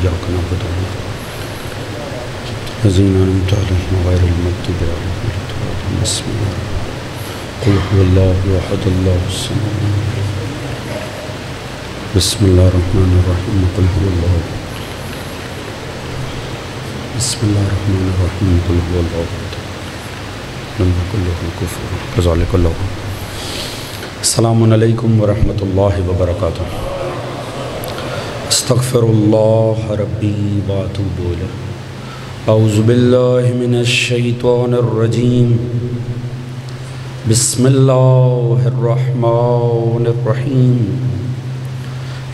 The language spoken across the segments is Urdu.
إياك نعبد وإياك الذين أنعمت عليهم غير المغضوب عليهم ولا الضالين بسم الله قل هو الله أحد الله الصمد بسم الله الرحمن الرحيم قل هو الله بسم الله الرحمن الرحيم قل هو الله لم يكن له كفوا كذلك الله. السلام علیکم ورحمۃ اللہ وبرکاتہ. استغفر اللہ ربی واتوب الیہ. اعوذ باللہ من الشیطان الرجیم. بسم اللہ الرحمن الرحیم.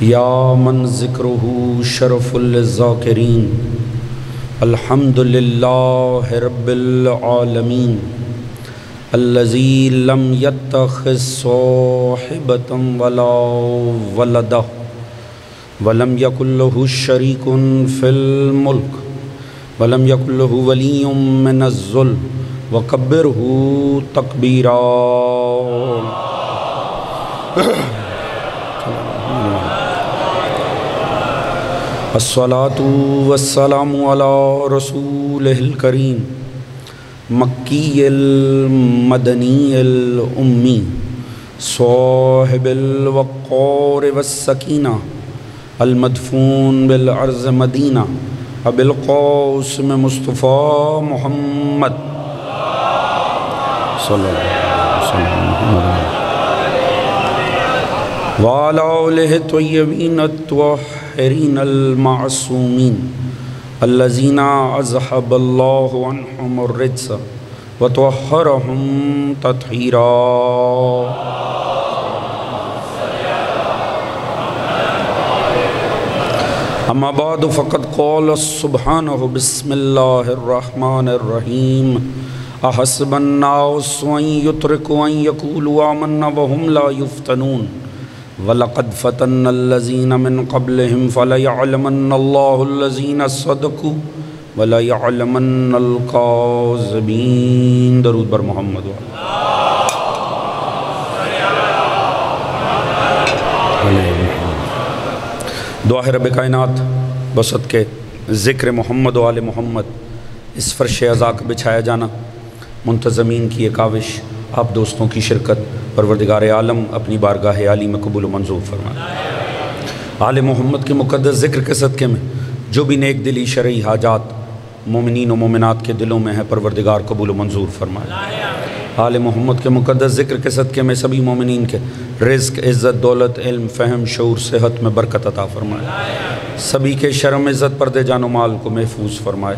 یا من ذکرہ شرف للذاکرین الحمد للہ رب العالمین الذی لم یتخذ صاحبۃ ولا ولدہ ولم یکن لہ شریک فی الملک ولم یکن لہ ولی من الذل وکبرہ تکبیرا. الصلاۃ والسلام علی رسولہ الکریم مکی المدنی الامی صاحب الوقار والسکینہ المدفون بالارض مدینہ ابی القاسم مصطفیٰ محمد صلی اللہ علیہ وسلم وعلی آلہ الطیبین الطاہرین المعصومین الذین اذھب اللہ عنہم الرجس وطہرہم تطہیرا. اما بعد فقد قال سبحانہ بسم اللہ الرحمن الرحیم. احسب الناس ان یترکوا ان یقولوا آمنا وهم لا یفتنون وَلَقَدْ فَتَنَّ الَّذِينَ مِن قَبْلِهِمْ فَلَيَعْلَمَنَّ اللَّهُ الَّذِينَ صَدَقُوا وَلَيَعْلَمَنَّ الْكَاذِبِينَ. درود بر محمد دعا ہے رب کائنات بسط کے ذکر محمد و آل محمد اس فرش عزا کا بچھایا جانا، منتظمین کی یہ کاوش، آپ دوستوں کی شرکت، پروردگار عالم اپنی بارگاہ عالی میں قبول و منظور فرمائے. آل محمد کے مقدس ذکر کے صدقے میں جو بھی نیک دلی شرعی حاجات مومنین و مومنات کے دلوں میں ہیں پروردگار قبول و منظور فرمائے. آل محمد کے مقدس ذکر کے صدقے میں سبھی مومنین کے رزق، عزت، دولت، علم، فہم، شعور، صحت میں برکت عطا فرمائے. سبھی کے شرم، عزت، پردے، جان و مال کو محفوظ فرمائے.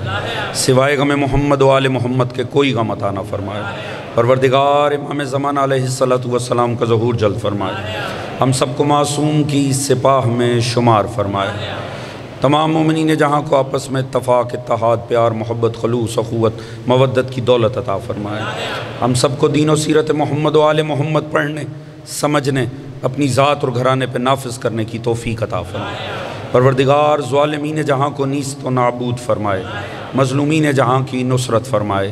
سوائے غم محمد و آل محمد کے کوئی غم عطا نہ فرمائے. پروردگار امام زمان علیہ السلام کا ظہور جلد فرمائے. ہم سب کو معصوم کی سپاہ میں شمار فرمائے. تمام مومنین جہاں کو آپس میں اتفاق، اتحاد، پیار، محبت، خلوص، اخوت، مودت کی دولت عطا فرمائے. ہم سب کو دین و سیرت محمد و آل محمد پڑھنے، سمجھنے، اپنی ذات اور گھرانے پہ نافذ کرنے کی توفیق عطا فرمائے. پروردگار ظالمین جہاں کو نیست و نابود فرمائے، مظلومین جہاں کی نصرت فرمائے.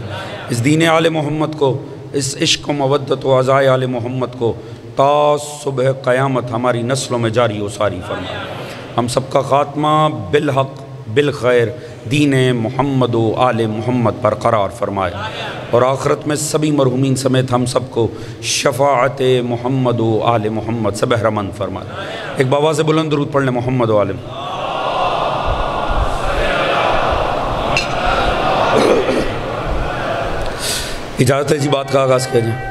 اس دین آل محمد کو، اس عشق و مودت و عزائے آل محمد کو تا صبح قیامت ہماری نسلوں میں جاری و ساری فرمائے. ہم سب کا خاتمہ بالحق بالخیر دین محمد و آل محمد پر قرار فرمائے، اور آخرت میں سبھی مرحومین سمیت ہم سب کو شفاعت محمد و آل محمد سے بہرمند فرمائے. ایک بابا سے بلند درود پڑھ لیں محمد و آل محمد. اجازت ہے جی بات کا آغاز کیا جائے.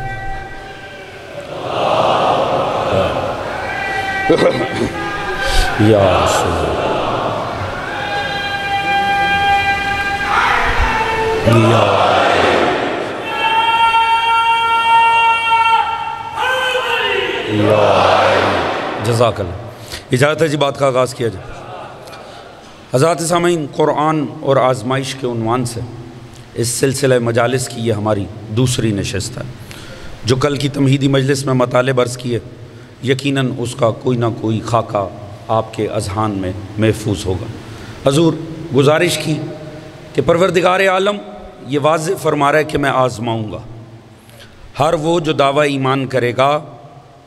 یا رسول جزاک اللہ. اجازت ہے جی بات کا آغاز کیا جائے. حضرات سامعین، قرآن اور آزمائش کے عنوان سے اس سلسلہ مجالس کی یہ ہماری دوسری نشست ہے. جو کل کی تمہیدی مجلس میں مطالب عرض کیے، یقیناً اس کا کوئی نہ کوئی خاکہ آپ کے اذہان میں محفوظ ہوگا. حضور گزارش کی کہ پروردگار عالم یہ واضح فرما رہا ہے کہ میں آزماؤں گا. ہر وہ جو دعویٰ ایمان کرے گا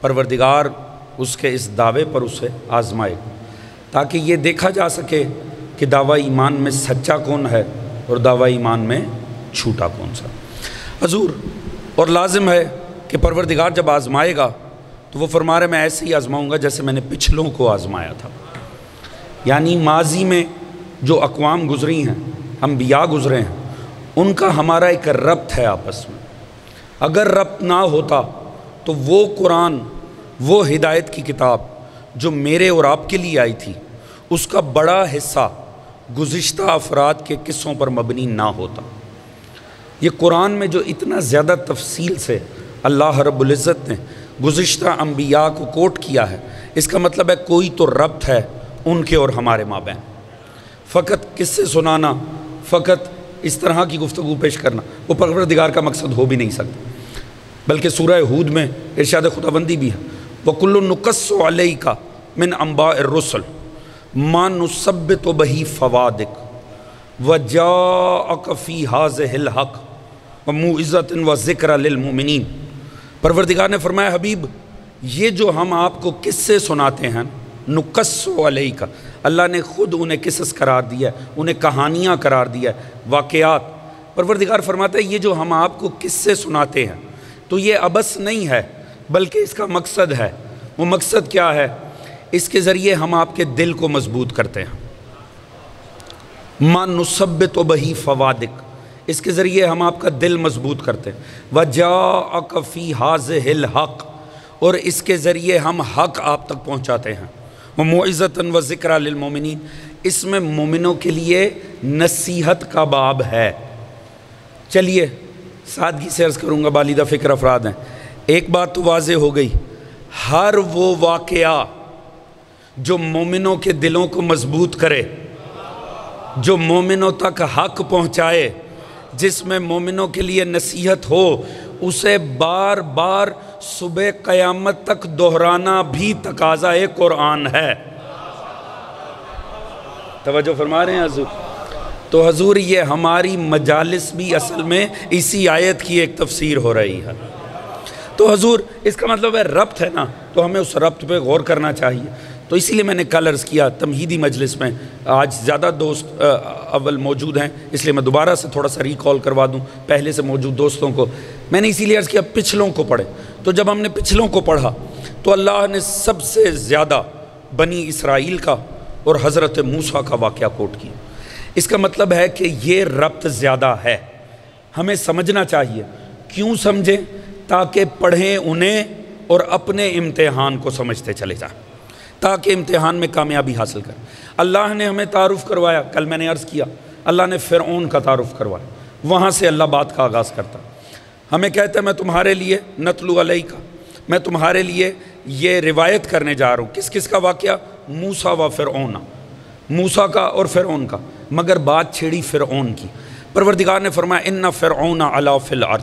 پروردگار اس کے اس دعوے پر اسے آزمائے گا، تاکہ یہ دیکھا جا سکے کہ دعویٰ ایمان میں سچا کون ہے اور دعویٰ ایمان میں جھوٹا کون سا۔ حضور اور لازم ہے کہ پروردگار جب آزمائے گا تو وہ فرما رہے میں ایسے ہی آزماؤں گا جیسے میں نے پچھلوں کو آزمایا تھا۔ یعنی ماضی میں جو اقوام گزری ہیں، انبیاء گزرے ہیں، ان کا ہمارا ایک ربط ہے آپس میں۔ اگر ربط نہ ہوتا تو وہ قرآن، وہ ہدایت کی کتاب جو میرے اور آپ کے لیے آئی تھی، اس کا بڑا حصہ گزشتہ افراد کے قصوں پر مبنی نہ ہوتا۔ یہ قرآن میں جو اتنا زیادہ تفصیل سے اللہ رب العزت نے گزشتہ انبیاء کو کوٹ کیا ہے، اس کا مطلب ہے کوئی تو ربط ہے ان کے اور ہمارے مابین۔ فقط قصے سنانا، فقط اس طرح کی گفتگو پیش کرنا وہ پروردگار کا مقصد ہو بھی نہیں سکتا، بلکہ سورہ ہود میں ارشاد خداوندی بھی ہے وَكُلُّ نُقَصُّ عَلَيْكَ مِنْ أَنْبَاءِ الرُّسُلِ مَا نُثَبِّتُ بِهِ فَوَادِقَ وَجَاءَكَ فِي هَٰذِهِ الْحَقُّ وَمَوْعِظَةٌ وَذِكْرَىٰ لِلْمُؤْمِنِينَ۔ پروردگار نے فرمایا حبیب یہ جو ہم آپ کو قصے سناتے ہیں، نُقَصُّ عَلَيْكَ، اللہ نے خود انہیں قصص قرار دیا ہے، انہیں کہانیاں قرار دیا ہے، واقعات۔ پروردگار فرماتا ہے یہ جو ہم آپ کو قصے سناتے ہیں تو یہ عبث نہیں ہے، بلکہ اس کا مقصد ہے۔ وہ مقصد کیا ہے؟ اس کے ذریعے ہم آپ کے دل کو مضبوط کرتے ہیں۔ مَا نُثَبِّتُ بِهِ فَوَادِقَ، اس کے ذریعے ہم آپ کا دل مضبوط کرتے ہیں۔ وَجَاءَكَ فِي هَٰذِهِ الْحَقُّ، اور اس کے ذریعے ہم حق آپ تک پہنچاتے ہیں۔ وَمَوْعِظَةً وَذِكْرَىٰ لِلْمُؤْمِنِينَ، اس میں مومنوں کے لیے نصیحت کا باب ہے۔ چلیے سادگی سے عرض کروں گا، بالیدہ فکر افراد ہیں، ایک بات تو واضح ہو گئی، ہر وہ واقعہ جو مومنوں کے دلوں کو مضبوط کرے، جو مومنوں تک حق پہنچائے، جس میں مومنوں کے لیے نصیحت ہو، اسے بار بار صبح قیامت تک دہرانا بھی تقاضائے قرآن ہے۔ توجہ فرما رہے ہیں حضور؟ تو حضور یہ ہماری مجالس بھی اصل میں اسی آیت کی ایک تفسیر ہو رہی ہے۔ تو حضور اس کا مطلب ہے ربط ہے نا، تو ہمیں اس ربط پہ غور کرنا چاہیے۔ تو اسی لیے میں نے کل عرض کیا تمہیدی مجلس میں، آج زیادہ دوست اول موجود ہیں اس لیے میں دوبارہ سے تھوڑا سا ریکال کروا دوں پہلے سے موجود دوستوں کو۔ میں نے اسی لیے عرض کیا پچھلوں کو پڑھے، تو جب ہم نے پچھلوں کو پڑھا تو اللہ نے سب سے زیادہ بنی اسرائیل کا اور حضرت موسیٰ کا واقعہ کوٹ کیا۔ اس کا مطلب ہے کہ یہ ربط زیادہ ہے، ہمیں سمجھنا چاہیے۔ کیوں سمجھیں؟ تاکہ پڑھیں انہیں اور اپنے امتحان کو سمجھتے چلے جائیں، تاکہ امتحان میں کامیابی حاصل کریں۔ اللہ نے ہمیں تعارف کروایا، کل میں نے عرض کیا اللہ نے فرعون کا تعارف کروایا، وہاں سے اللہ بات کا آغاز کرتا۔ ہمیں کہتا ہے میں تمہارے لیے نتلو علیکا، میں تمہارے لیے یہ روایت کرنے جا رہا ہوں۔ کس کس کا واقعہ؟ موسیٰ و فرعون، موسیٰ کا اور فرعون کا، مگر بات چھیڑی فرعون کی۔ پروردگار نے فرمایا ان فرعون علا فی الارض،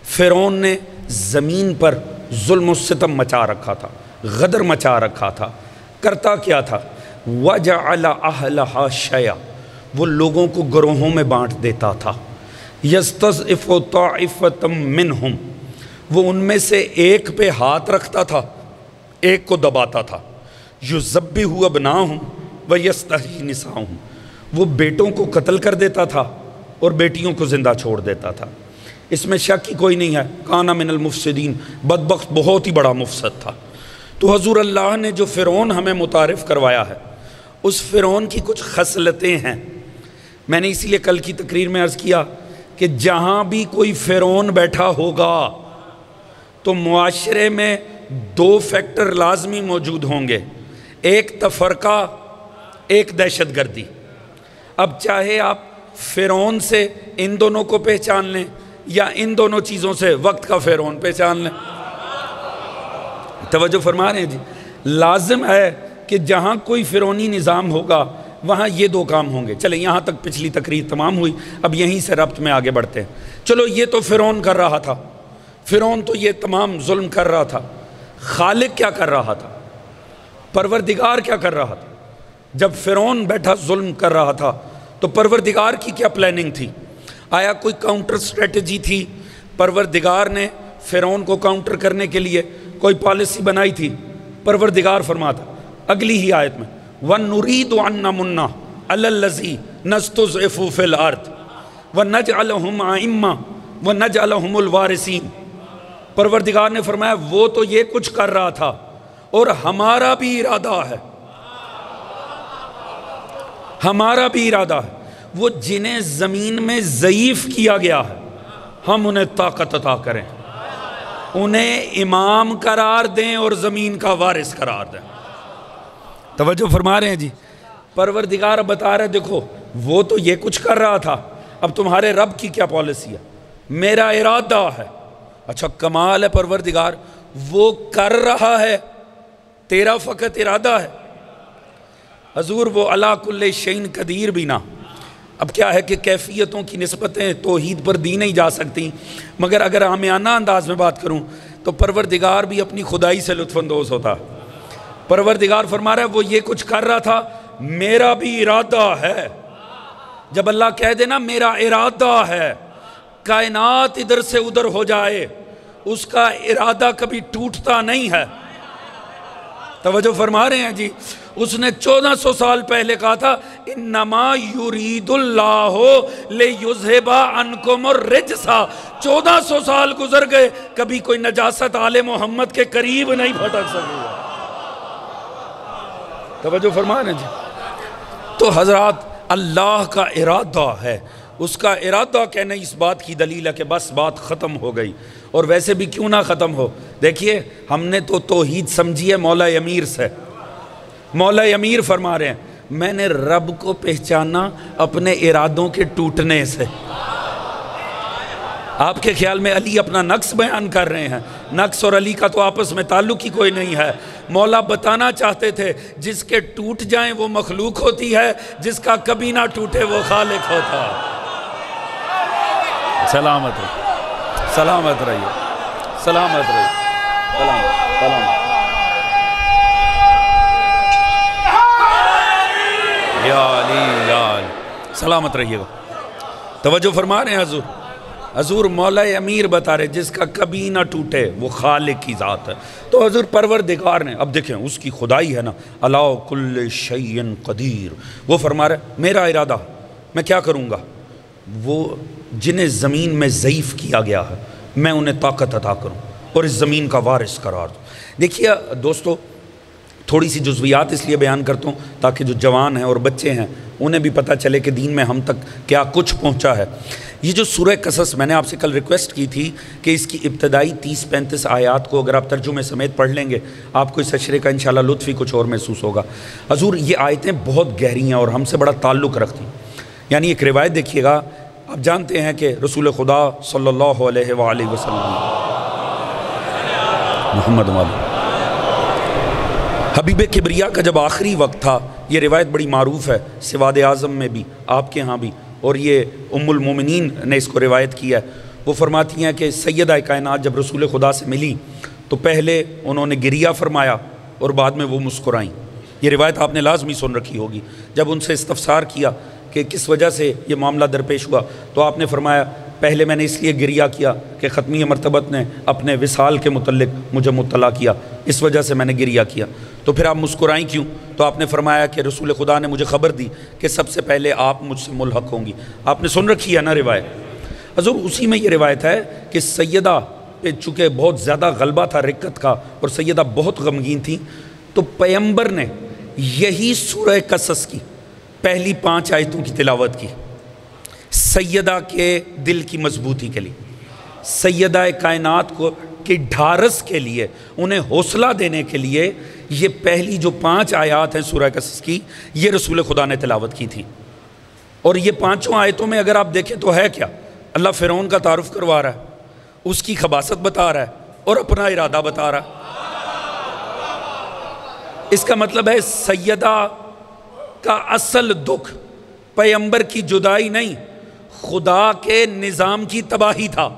فرعون نے زمین پر ظلم و ستم مچا رکھا تھا، غدر مچا رکھا تھا۔ کرتا کیا تھا؟ وَجَعَلَ أَهْلَهَا شَيْعًا، وہ لوگوں کو گروہوں میں بانٹ دیتا تھا۔ يَسْتَضْعِفُ طَائِفَةً مِّنْهُمْ، وہ ان میں سے ایک پہ ہاتھ رکھتا تھا، ایک کو دباتا تھا۔ يُذَبِّحُ أَبْنَاءَهُمْ وَيَسْتَحْيِي نِسَاءَهُمْ، وہ بیٹوں کو قتل کر دیتا تھا اور بیٹیوں کو زندہ چھوڑ دیتا تھا۔ اس میں شک ہی کوئی نہیں ہے، کانا من المفسدین، بدبخت بہت ہی بڑا مفسد تھا۔ تو حضور اللہ نے جو فرعون ہمیں متعارف کروایا ہے، اس فرعون کی کچھ خصلتیں ہیں۔ میں نے اسی لیے کل کی تقریر میں عرض کیا کہ جہاں بھی کوئی فرعون بیٹھا ہوگا تو معاشرے میں دو فیکٹر لازمی موجود ہوں گے، ایک تفرقہ، ایک دہشت گردی۔ اب چاہے آپ فرعون سے ان دونوں کو پہچان لیں یا ان دونوں چیزوں سے وقت کا فرعون پہچان لیں۔ توجہ فرما رہے ہیں جی؟ لازم ہے کہ جہاں کوئی فرعونی نظام ہوگا وہاں یہ دو کام ہوں گے۔ چلیں یہاں تک پچھلی تقریر تمام ہوئی، اب یہیں سے ربط میں آگے بڑھتے ہیں۔ چلو یہ تو فرعون کر رہا تھا، فرعون تو یہ تمام ظلم کر رہا تھا، خالق کیا کر رہا تھا؟ پروردگار کیا کر رہا تھا؟ جب فرعون بیٹھا ظلم کر رہا تھا تو پروردگار کی کیا پلاننگ تھی؟ آیا کوئی کاؤنٹر اسٹریٹجی تھی؟ پروردگار نے فرعون کو کاؤنٹر کرنے کے لیے کوئی پالیسی بنائی تھی؟ پروردگار فرماتا اگلی ہی آیت میں وَنُرِيدُ أَن نَّمُنَّ علی الذی نستضعف فی الارض ونجعلہم ائمہ ونجعلہم الوارثین۔ پروردگار نے فرمایا وہ تو یہ کچھ کر رہا تھا اور ہمارا بھی ارادہ ہے، ہمارا بھی ارادہ ہے، وہ جنہیں زمین میں ضعیف کیا گیا ہے ہم انہیں طاقت عطا کریں، انہیں امام قرار دیں اور زمین کا وارث قرار دیں۔ توجہ فرما رہے ہیں جی؟ پروردگار بتا رہے دیکھو وہ تو یہ کچھ کر رہا تھا، اب تمہارے رب کی کیا پالیسی ہے؟ میرا ارادہ ہے۔ اچھا کمال ہے پروردگار، وہ کر رہا ہے، تیرا فقط ارادہ ہے۔ حضور وہ علی کل شیء قدیر بھی نہ۔ اب کیا ہے کہ کیفیتوں کی نسبتیں توحید پر دی نہیں جا سکتی، مگر اگر عامیانہ انداز میں بات کروں تو پروردگار بھی اپنی خدائی سے لطف اندوز ہوتا۔ پروردگار فرما رہا ہے وہ یہ کچھ کر رہا تھا، میرا بھی ارادہ ہے۔ جب اللہ کہہ دے نا میرا ارادہ ہے، کائنات ادھر سے ادھر ہو جائے، اس کا ارادہ کبھی ٹوٹتا نہیں ہے۔ توجہ فرما رہے ہیں جی؟ اس نے 1400 سال پہلے کہا تھا انما یرید اللہ لیذھب عنکم الرجس۔ 1400 سال گزر گئے، کبھی کوئی نجاست آل محمد کے قریب نہیں پھٹک سکی۔ توجہ فرما رہے ہیں جی؟ تو حضرات اللہ کا ارادہ ہے، اس کا ارادہ کہنا اس بات کی دلیل ہے کہ بس بات ختم ہو گئی۔ اور ویسے بھی کیوں نہ ختم ہو، دیکھیے ہم نے تو توحید سمجھی ہے مولا امیر سے۔ مولا امیر فرما رہے ہیں میں نے رب کو پہچانا اپنے ارادوں کے ٹوٹنے سے۔ آپ کے خیال میں علی اپنا نقص بیان کر رہے ہیں؟ نقص اور علی کا تو آپس میں تعلق ہی کوئی نہیں ہے۔ مولا بتانا چاہتے تھے جس کے ٹوٹ جائیں وہ مخلوق ہوتی ہے، جس کا کبھی نہ ٹوٹے وہ خالق ہوتا ہے۔ سلامت رہیے، سلامت رہیے، سلامت رہیے، سلامت سلامت۔ یا علی یا علی، سلامت رہیے گا۔ توجہ فرما رہے ہیں حضور؟ حضور مولا امیر بتا رہے جس کا کبھی نہ ٹوٹے وہ خالق کی ذات ہے۔ تو حضور پروردگار نے، اب دیکھیں اس کی خدائی ہے نا، علی کل شیء قدیر، وہ فرما رہے میرا ارادہ میں کیا کروں گا، وہ جنہیں زمین میں ضعیف کیا گیا ہے میں انہیں طاقت عطا کروں اور اس زمین کا وارث قرار دوں۔ دیکھیے دوستو تھوڑی سی جزویات اس لیے بیان کرتا ہوں تاکہ جو جوان ہیں اور بچے ہیں انہیں بھی پتہ چلے کہ دین میں ہم تک کیا کچھ پہنچا ہے۔ یہ جو سورہ قصص میں نے آپ سے کل ریکویسٹ کی تھی کہ اس کی ابتدائی 30-35 آیات کو اگر آپ ترجمے سمیت پڑھ لیں گے آپ کو اس اشرے کا انشاءاللہ لطف ہی کچھ اور محسوس ہوگا۔ حضور یہ آیتیں بہت گہری ہیں اور ہم سے بڑا تعلق رکھتی ہیں۔ یعنی ایک روایت دیکھیے گا، آپ جانتے ہیں کہ رسول خدا صلی اللہ علیہ وآلہ وسلم محمد والی حبیب کبریا کا جب آخری وقت تھا، یہ روایت بڑی معروف ہے سواد اعظم میں بھی، آپ کے ہاں بھی، اور یہ ام المومنین نے اس کو روایت کیا ہے۔ وہ فرماتی ہیں کہ سیدہ کائنات جب رسول خدا سے ملی تو پہلے انہوں نے گریہ فرمایا اور بعد میں وہ مسکرائیں۔ یہ روایت آپ نے لازمی سن رکھی ہوگی۔ جب ان سے استفسار کیا کہ کس وجہ سے یہ معاملہ درپیش ہوا تو آپ نے فرمایا پہلے میں نے اس لیے گریہ کیا کہ ختمی مرتبت نے اپنے وصال کے متعلق مجھے مطلع کیا، اس وجہ سے میں نے گریہ کیا۔ تو پھر آپ مسکرائیں کیوں؟ تو آپ نے فرمایا کہ رسول خدا نے مجھے خبر دی کہ سب سے پہلے آپ مجھ سے ملحق ہوں گی۔ آپ نے سن رکھی ہے نا روایت؟ حضور اسی میں یہ روایت ہے کہ سیدہ پہ چونکہ بہت زیادہ غلبہ تھا رقت کا اور سیدہ بہت غمگین تھی، تو پیغمبر نے یہی سورہ قصص کی پہلی 5 آیتوں کی تلاوت کی سیدہ کے دل کی مضبوطی کے لیے، سیدہ کائنات کو کی ڈھارس کے لیے، انہیں حوصلہ دینے کے لیے۔ یہ پہلی جو 5 آیات ہیں سورہ قصص کی یہ رسول خدا نے تلاوت کی تھی۔ اور یہ 5 آیتوں میں اگر آپ دیکھیں تو ہے کیا؟ اللہ فرعون کا تعارف کروا رہا ہے، اس کی خباثت بتا رہا ہے اور اپنا ارادہ بتا رہا ہے۔ اس کا مطلب ہے سیدہ کا اصل دکھ پیغمبر کی جدائی نہیں، خدا کے نظام کی تباہی تھا،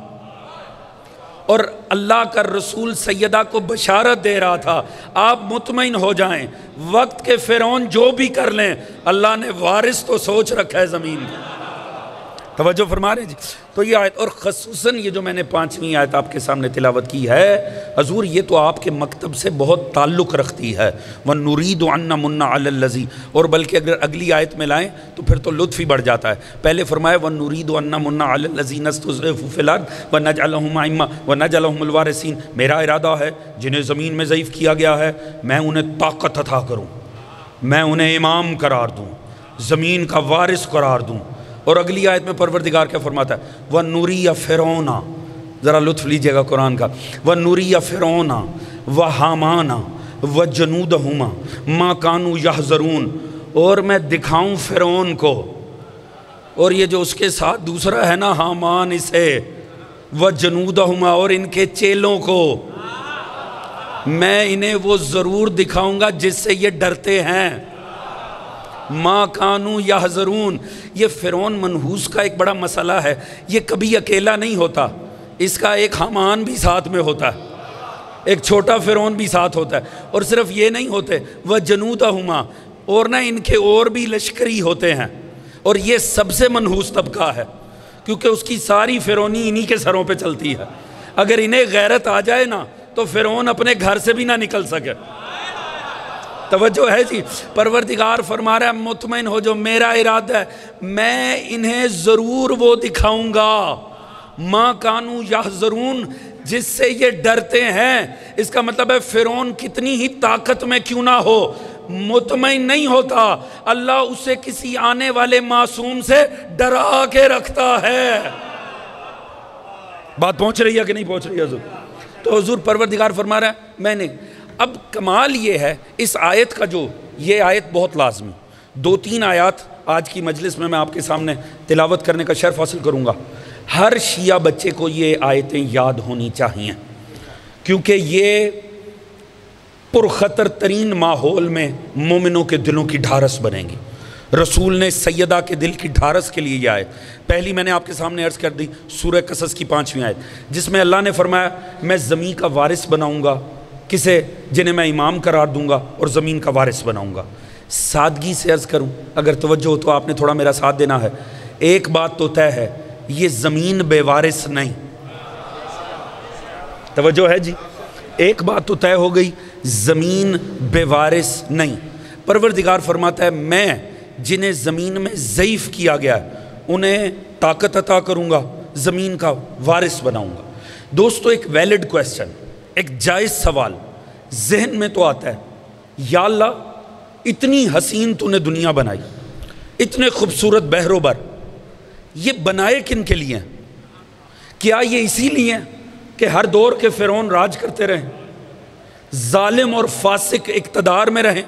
اور اللہ کا رسول سیدہ کو بشارت دے رہا تھا آپ مطمئن ہو جائیں، وقت کے فرعون جو بھی کر لیں اللہ نے وارث تو سوچ رکھا ہے زمین کا۔ توجہ فرما رہے ہیں جی. تو یہ آیت، اور خصوصاً یہ جو میں نے 5ویں آیت آپ کے سامنے تلاوت کی ہے حضور، یہ تو آپ کے مکتب سے بہت تعلق رکھتی ہے. وَنُرِيدُ أَن نَّمُنَّ عَلَى الَّذِي، اور بلکہ اگر اگلی آیت میں لائیں تو پھر تو لطف ہی بڑھ جاتا ہے. پہلے فرمایا وَنُرِيدُ أَن نَّمُنَّ عَلَى الَّذِينَ اسْتُضْعِفُوا فِي الْأَرْضِ وَنَجْعَلَهُمْ أَئِمَّةً وَنَجْعَلَهُمُ الْوَارِثِينَ. میرا ارادہ ہے جنہیں زمین میں ضعیف کیا گیا ہے میں انہیں طاقت عطا کروں، میں انہیں امام قرار دوں، زمین کا وارث قرار دوں. اور اگلی آیت میں پروردگار کیا فرماتا ہے؟ وَنُرِيَ فِرْعَوْنَ، ذرا لطف لیجئے گا قرآن کا. وَنُرِيَ فِرْعَوْنَ وَحَامَانَ وَجُنُودَهُمَا مَا كَانُوا يَحْذَرُونَ، اور میں دکھاؤں فرعون کو اور یہ جو اس کے ساتھ دوسرا ہے نا حامان، اسے وَجُنُودَهُمَا، اور ان کے چیلوں کو میں انہیں وہ ضرور دکھاؤں گا جس سے یہ ڈرتے ہیں. ما کانو یحذرون. یہ فرعون منحوس کا ایک بڑا مسئلہ ہے، یہ کبھی اکیلا نہیں ہوتا، اس کا ایک حامان بھی ساتھ میں ہوتا ہے، ایک چھوٹا فرعون بھی ساتھ ہوتا ہے. اور صرف یہ نہیں ہوتے، وَجُنُودَهُمَا، اور نہ ان کے اور بھی لشکری ہوتے ہیں. اور یہ سب سے منحوس طبقہ ہے کیونکہ اس کی ساری فرعونی انہی کے سروں پہ چلتی ہے. اگر انہیں غیرت آ جائے نا تو فرعون اپنے گھر سے بھی نہ نکل سکے. توجہ ہے جی. پروردگار فرما رہا ہے مطمئن ہو جو میرا ارادہ ہے میں انہیں ضرور وہ دکھاؤں گا ما کانو یحذرون، جس سے یہ ڈرتے ہیں. اس کا مطلب ہے فرعون کتنی ہی طاقت میں کیوں نہ ہو مطمئن نہیں ہوتا، اللہ اسے کسی آنے والے معصوم سے ڈرا کے رکھتا ہے. بات پہنچ رہی ہے کہ نہیں پہنچ رہی ہے حضور؟ تو حضور پروردگار فرما رہا ہے میں نے. اب کمال یہ ہے اس آیت کا، جو یہ آیت بہت لازمی، 2-3 آیات آج کی مجلس میں آپ کے سامنے تلاوت کرنے کا شرف حاصل کروں گا. ہر شیعہ بچے کو یہ آیتیں یاد ہونی چاہیے کیونکہ یہ پرخطر ترین ماحول میں مومنوں کے دلوں کی ڈھارس بنیں گی. رسول نے سیدہ کے دل کی ڈھارس کے لیے یہ آیت پہلی میں نے آپ کے سامنے عرض کر دی، سورہ قصص کی 5ویں آیت، جس میں اللہ نے فرمایا میں زمین کا وارث بناؤں گا کسے؟ جنہیں میں امام قرار دوں گا اور زمین کا وارث بناؤں گا. سادگی سے عرض کروں، اگر توجہ ہو تو آپ نے تھوڑا میرا ساتھ دینا ہے. ایک بات تو طے ہے، یہ زمین بے وارث نہیں. توجہ ہے جی. ایک بات تو طے ہو گئی، زمین بے وارث نہیں. پروردگار فرماتا ہے میں جنہیں زمین میں ضعیف کیا گیا ہے انہیں طاقت عطا کروں گا، زمین کا وارث بناؤں گا. دوستو ایک ویلڈ کویسچن، ایک جائز سوال ذہن میں تو آتا ہے، یا اللہ اتنی حسین تو نے دنیا بنائی، اتنے خوبصورت بحر و بر، یہ بنائے کن کے لیے ہیں؟ کیا یہ اسی لیے ہیں کہ ہر دور کے فرعون راج کرتے رہیں، ظالم اور فاسق اقتدار میں رہیں،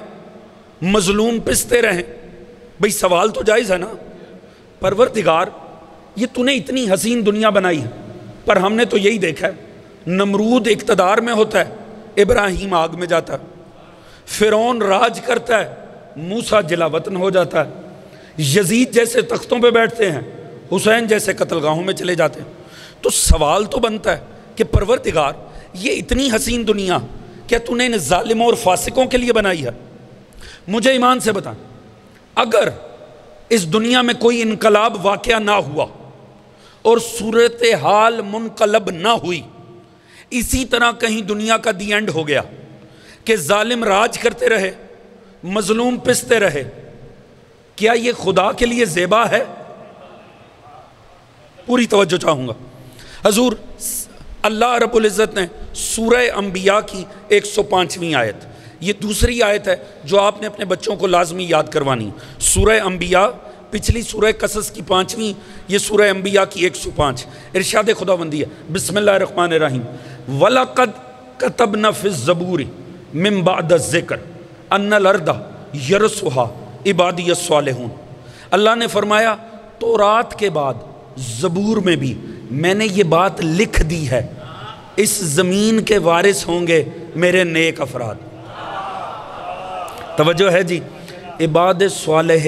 مظلوم پستے رہیں؟ بھئی سوال تو جائز ہے نا. پروردگار یہ تو نے اتنی حسین دنیا بنائی ہے، پر ہم نے تو یہی دیکھا ہے نمرود اقتدار میں ہوتا ہے، ابراہیم آگ میں جاتا ہے، فرعون راج کرتا ہے، موسیٰ جلا وطن ہو جاتا ہے، یزید جیسے تختوں پہ بیٹھتے ہیں، حسین جیسے قتل گاہوں میں چلے جاتے ہیں. تو سوال تو بنتا ہے کہ پروردگار یہ اتنی حسین دنیا کیا تو نے ان ظالموں اور فاسقوں کے لیے بنائی ہے؟ مجھے ایمان سے بتا، اگر اس دنیا میں کوئی انقلاب واقعہ نہ ہوا اور صورتحال منقلب نہ ہوئی، اسی طرح کہیں دنیا کا دی اینڈ ہو گیا کہ ظالم راج کرتے رہے، مظلوم پستے رہے، کیا یہ خدا کے لیے زیبا ہے؟ پوری توجہ چاہوں گا. حضور اللہ رب العزت نے سورہ انبیاء کی 105ویں آیت، یہ دوسری آیت ہے جو آپ نے اپنے بچوں کو لازمی یاد کروانی. سورہ انبیاء، پچھلی سورہ قصص کی 5ویں، یہ سورہ انبیاء کی 105. ارشاد خداوندی ہے بسم اللہ الرحمن الرحیم، وَلَقَدْ كَتَبْنَا فِي الزَّبُورِ مِن بَعْدَ الذِّكْرِ أَنَّ الْأَرْضَ يَرِثُهَا عِبَادِيَ الصَّالِحُونَ. اللہ نے فرمایا تورات کے بعد زبور میں بھی میں نے یہ بات لکھ دی ہے، اس زمین کے وارث ہوں گے میرے نیک افراد. توجہ ہے جی. عباد صالح،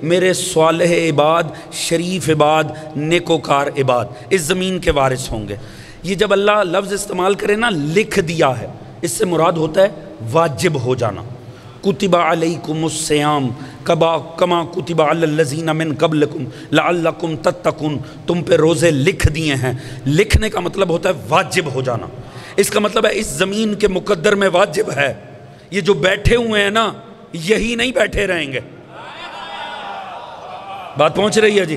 میرے صالح عباد، شریف عباد، نیکوکار عباد اس زمین کے وارث ہوں گے. یہ جب اللہ لفظ استعمال کرے نا لکھ دیا ہے، اس سے مراد ہوتا ہے واجب ہو جانا. کتب علیکم الصیام کما کتب علی الذین من قبلکم لعلکم تتقون، تم پہ روزے لکھ دیے ہیں۔ لکھنے کا مطلب ہوتا ہے واجب ہو جانا، اس کا مطلب ہے اس زمین کے مقدر میں واجب ہے۔ یہ جو بیٹھے ہوئے ہیں نا، یہی نہیں بیٹھے رہیں گے۔ بات پہنچ رہی ہے جی؟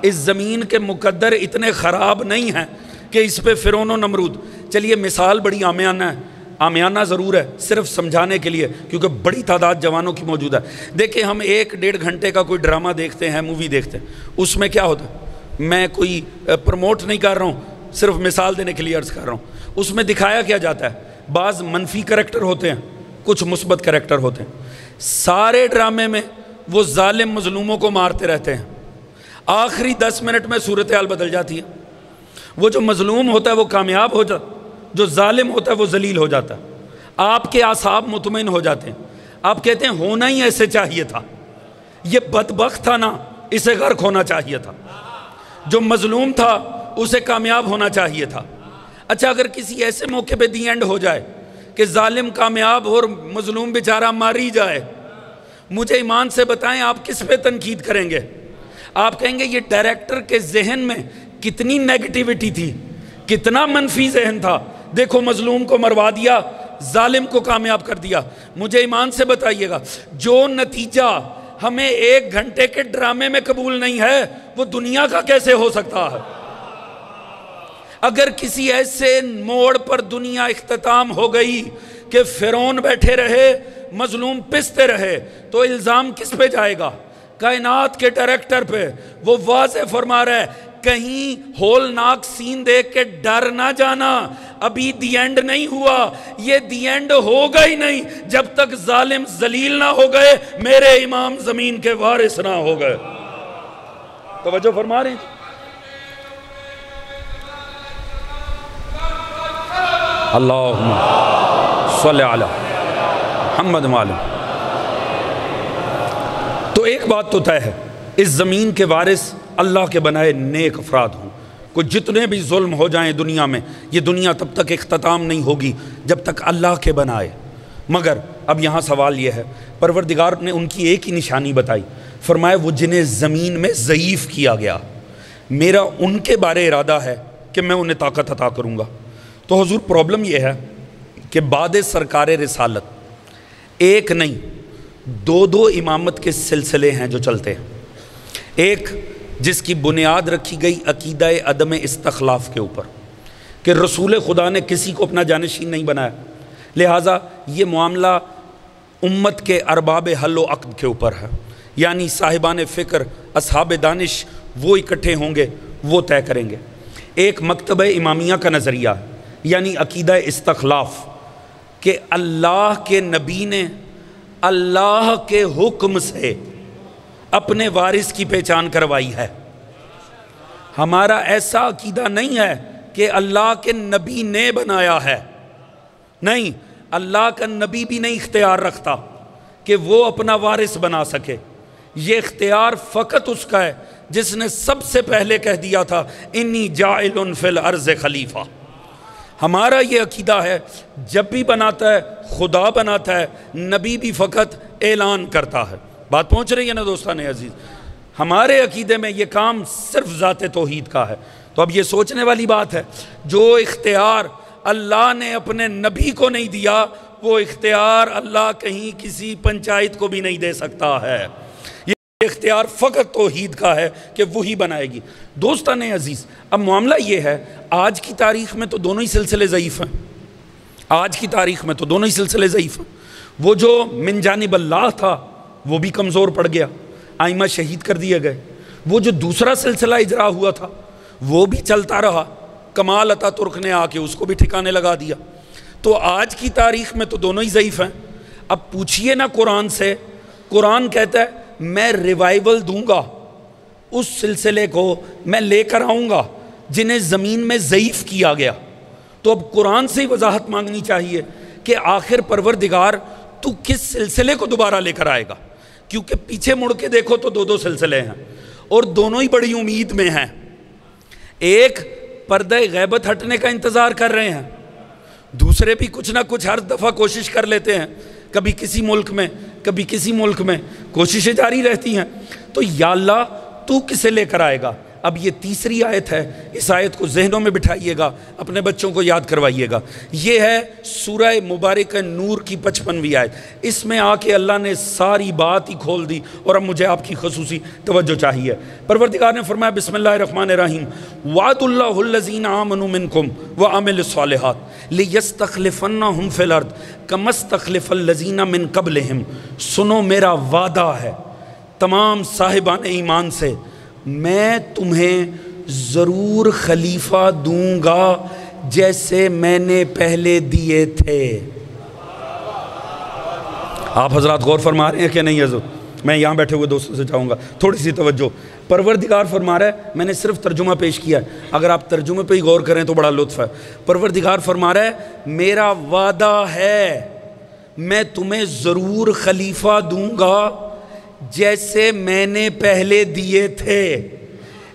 اس زمین کے مقدر اتنے خراب نہیں ہیں کہ اس پہ فرعون و نمرود۔ چلیے مثال بڑی عامیانہ ہے، عامیانہ ضرور ہے، صرف سمجھانے کے لیے، کیونکہ بڑی تعداد جوانوں کی موجود ہے۔ دیکھیں ہم 1-1.5 گھنٹے کا کوئی ڈرامہ دیکھتے ہیں، مووی دیکھتے ہیں، اس میں کیا ہوتا ہے؟ میں کوئی پروموٹ نہیں کر رہا ہوں، صرف مثال دینے کے لیے عرض کر رہا ہوں۔ اس میں دکھایا کیا جاتا ہے؟ بعض منفی کریکٹر ہوتے ہیں، کچھ مثبت کریکٹر ہوتے ہیں۔ سارے ڈرامے میں وہ ظالم مظلوموں کو مارتے رہتے ہیں، آخری 10 منٹ میں صورتحال بدل جاتی ہے۔ وہ جو مظلوم ہوتا ہے وہ کامیاب ہو جاتا، جو ظالم ہوتا ہے وہ ذلیل ہو جاتا ہے۔ آپ کے اعصاب مطمئن ہو جاتے ہیں، آپ کہتے ہیں ہونا ہی ایسے چاہیے تھا، یہ بدبخت تھا نا، اسے غرق ہونا چاہیے تھا، جو مظلوم تھا اسے کامیاب ہونا چاہیے تھا۔ اچھا اگر کسی ایسے موقع پہ دی اینڈ ہو جائے کہ ظالم کامیاب اور مظلوم بیچارہ ماری جائے، مجھے ایمان سے بتائیں آپ کس پہ تنقید کریں گے؟ آپ کہیں گے یہ ڈائریکٹر کے ذہن میں کتنی نیگیٹیوٹی تھی، کتنا منفی ذہن تھا، دیکھو مظلوم کو مروا دیا، ظالم کو کامیاب کر دیا۔ مجھے ایمان سے بتائیے گا جو نتیجہ ہمیں 1 گھنٹے کے ڈرامے میں قبول نہیں ہے وہ دنیا کا کیسے ہو سکتا ہے؟ اگر کسی ایسے موڑ پر دنیا اختتام ہو گئی کہ فرعون بیٹھے رہے، مظلوم پستے رہے، تو الزام کس پہ جائے گا؟ کائنات کے ڈائریکٹر پہ۔ وہ واضح فرما رہا ہے کہیں ہولناک سین دیکھ کے ڈر نہ جانا، ابھی دی اینڈ نہیں ہوا، یہ دی اینڈ ہوگا ہی نہیں جب تک ظالم ذلیل نہ ہو گئے، میرے امام زمین کے وارث نہ ہو گئے۔ توجہ فرما رہے ہیں؟ اللہم صلی علی محمد وعلی۔ تو ایک بات تو طے ہے، اس زمین کے وارث اللہ کے بنائے نیک افراد ہوں۔ کوئی جتنے بھی ظلم ہو جائیں دنیا میں، یہ دنیا تب تک اختتام نہیں ہوگی جب تک اللہ کے بنائے۔ مگر اب یہاں سوال یہ ہے، پروردگار نے ان کی ایک ہی نشانی بتائی، فرمایا وہ جنہیں زمین میں ضعیف کیا گیا، میرا ان کے بارے ارادہ ہے کہ میں انہیں طاقت عطا کروں گا۔ تو حضور پرابلم یہ ہے کہ بعد سرکار رسالت ایک نہیں 2 امامت کے سلسلے ہیں جو چلتے ہیں۔ ایک جس کی بنیاد رکھی گئی عقیدہ عدم استخلاف کے اوپر کہ رسول خدا نے کسی کو اپنا جانشین نہیں بنایا، لہٰذا یہ معاملہ امت کے ارباب حل و عقد کے اوپر ہے، یعنی صاحبان فکر، اصحاب دانش وہ اکٹھے ہوں گے، وہ طے کریں گے۔ ایک مکتبہ امامیہ کا نظریہ ہے، یعنی عقیدہ استخلاف، کہ اللہ کے نبی نے اللہ کے حکم سے اپنے وارث کی پہچان کروائی ہے۔ ہمارا ایسا عقیدہ نہیں ہے کہ اللہ کے نبی نے بنایا ہے، نہیں، اللہ کا نبی بھی نہیں اختیار رکھتا کہ وہ اپنا وارث بنا سکے۔ یہ اختیار فقط اس کا ہے جس نے سب سے پہلے کہہ دیا تھا انی جاعل فی الارض خلیفہ۔ ہمارا یہ عقیدہ ہے جب بھی بناتا ہے خدا بناتا ہے، نبی بھی فقط اعلان کرتا ہے۔ بات پہنچ رہی ہے نا دوستان عزیز؟ ہمارے عقیدے میں یہ کام صرف ذات توحید کا ہے۔ تو اب یہ سوچنے والی بات ہے، جو اختیار اللہ نے اپنے نبی کو نہیں دیا، وہ اختیار اللہ کہیں کسی پنچایت کو بھی نہیں دے سکتا ہے۔ یہ اختیار فقط توحید کا ہے کہ وہی بنائے گی۔ دوستان عزیز، اب معاملہ یہ ہے، آج کی تاریخ میں تو دونوں ہی سلسلے ضعیف ہیں، آج کی تاریخ میں تو دونوں ہی سلسلے ضعیف ہیں۔ وہ جو من جانب اللہ تھا وہ بھی کمزور پڑ گیا، ائمہ شہید کر دیے گئے۔ وہ جو دوسرا سلسلہ اجرا ہوا تھا وہ بھی چلتا رہا، کمال عطا ترک نے آ کے اس کو بھی ٹھکانے لگا دیا۔ تو آج کی تاریخ میں تو دونوں ہی ضعیف ہیں۔ اب پوچھئے نا قرآن سے، قرآن کہتا ہے میں ریوائیول دوں گا، اس سلسلے کو میں لے کر آؤں گا جنہیں زمین میں ضعیف کیا گیا۔ تو اب قرآن سے ہی وضاحت مانگنی چاہیے کہ آخر پروردگار تو کس سلسلے کو دوبارہ لے کر آئے گا، کیونکہ پیچھے مڑ کے دیکھو تو 2 سلسلے ہیں اور دونوں ہی بڑی امید میں ہیں۔ ایک پردہ غیبت ہٹنے کا انتظار کر رہے ہیں، دوسرے بھی کچھ نہ کچھ ہر دفعہ کوشش کر لیتے ہیں کبھی کسی ملک میں کبھی کسی ملک میں، کوششیں جاری رہتی ہیں۔ تو یا اللہ تو کسے لے کر آئے گا؟ اب یہ تیسری آیت ہے، اس آیت کو ذہنوں میں بٹھائیے گا، اپنے بچوں کو یاد کروائیے گا۔ یہ ہے سورہ مبارکہ نور کی 55ویں آیت۔ اس میں آ کے اللہ نے ساری بات ہی کھول دی، اور اب مجھے آپ کی خصوصی توجہ چاہیے۔ پروردگار نے فرمایا بسم اللہ الرحمن الرحیم، وعد اللہ الذین آمنوا منکم وعملوا الصالحات لیستخلفنہم فی الارض کما استخلف الذین من قبلہم۔ سنو میرا وعدہ ہے تمام صاحبان ایمان سے، میں تمہیں ضرور خلیفہ دوں گا جیسے میں نے پہلے دیے تھے۔ آپ حضرات غور فرما رہے ہیں کہ نہیں حضرت؟ میں یہاں بیٹھے ہوئے دوستوں سے چاہوں گا تھوڑی سی توجہ۔ پروردگار فرما رہا ہے، میں نے صرف ترجمہ پیش کیا ہے، اگر آپ ترجمے پہ ہی غور کریں تو بڑا لطف ہے۔ پروردگار فرما رہا ہے میرا وعدہ ہے میں تمہیں ضرور خلیفہ دوں گا جیسے میں نے پہلے دیے تھے۔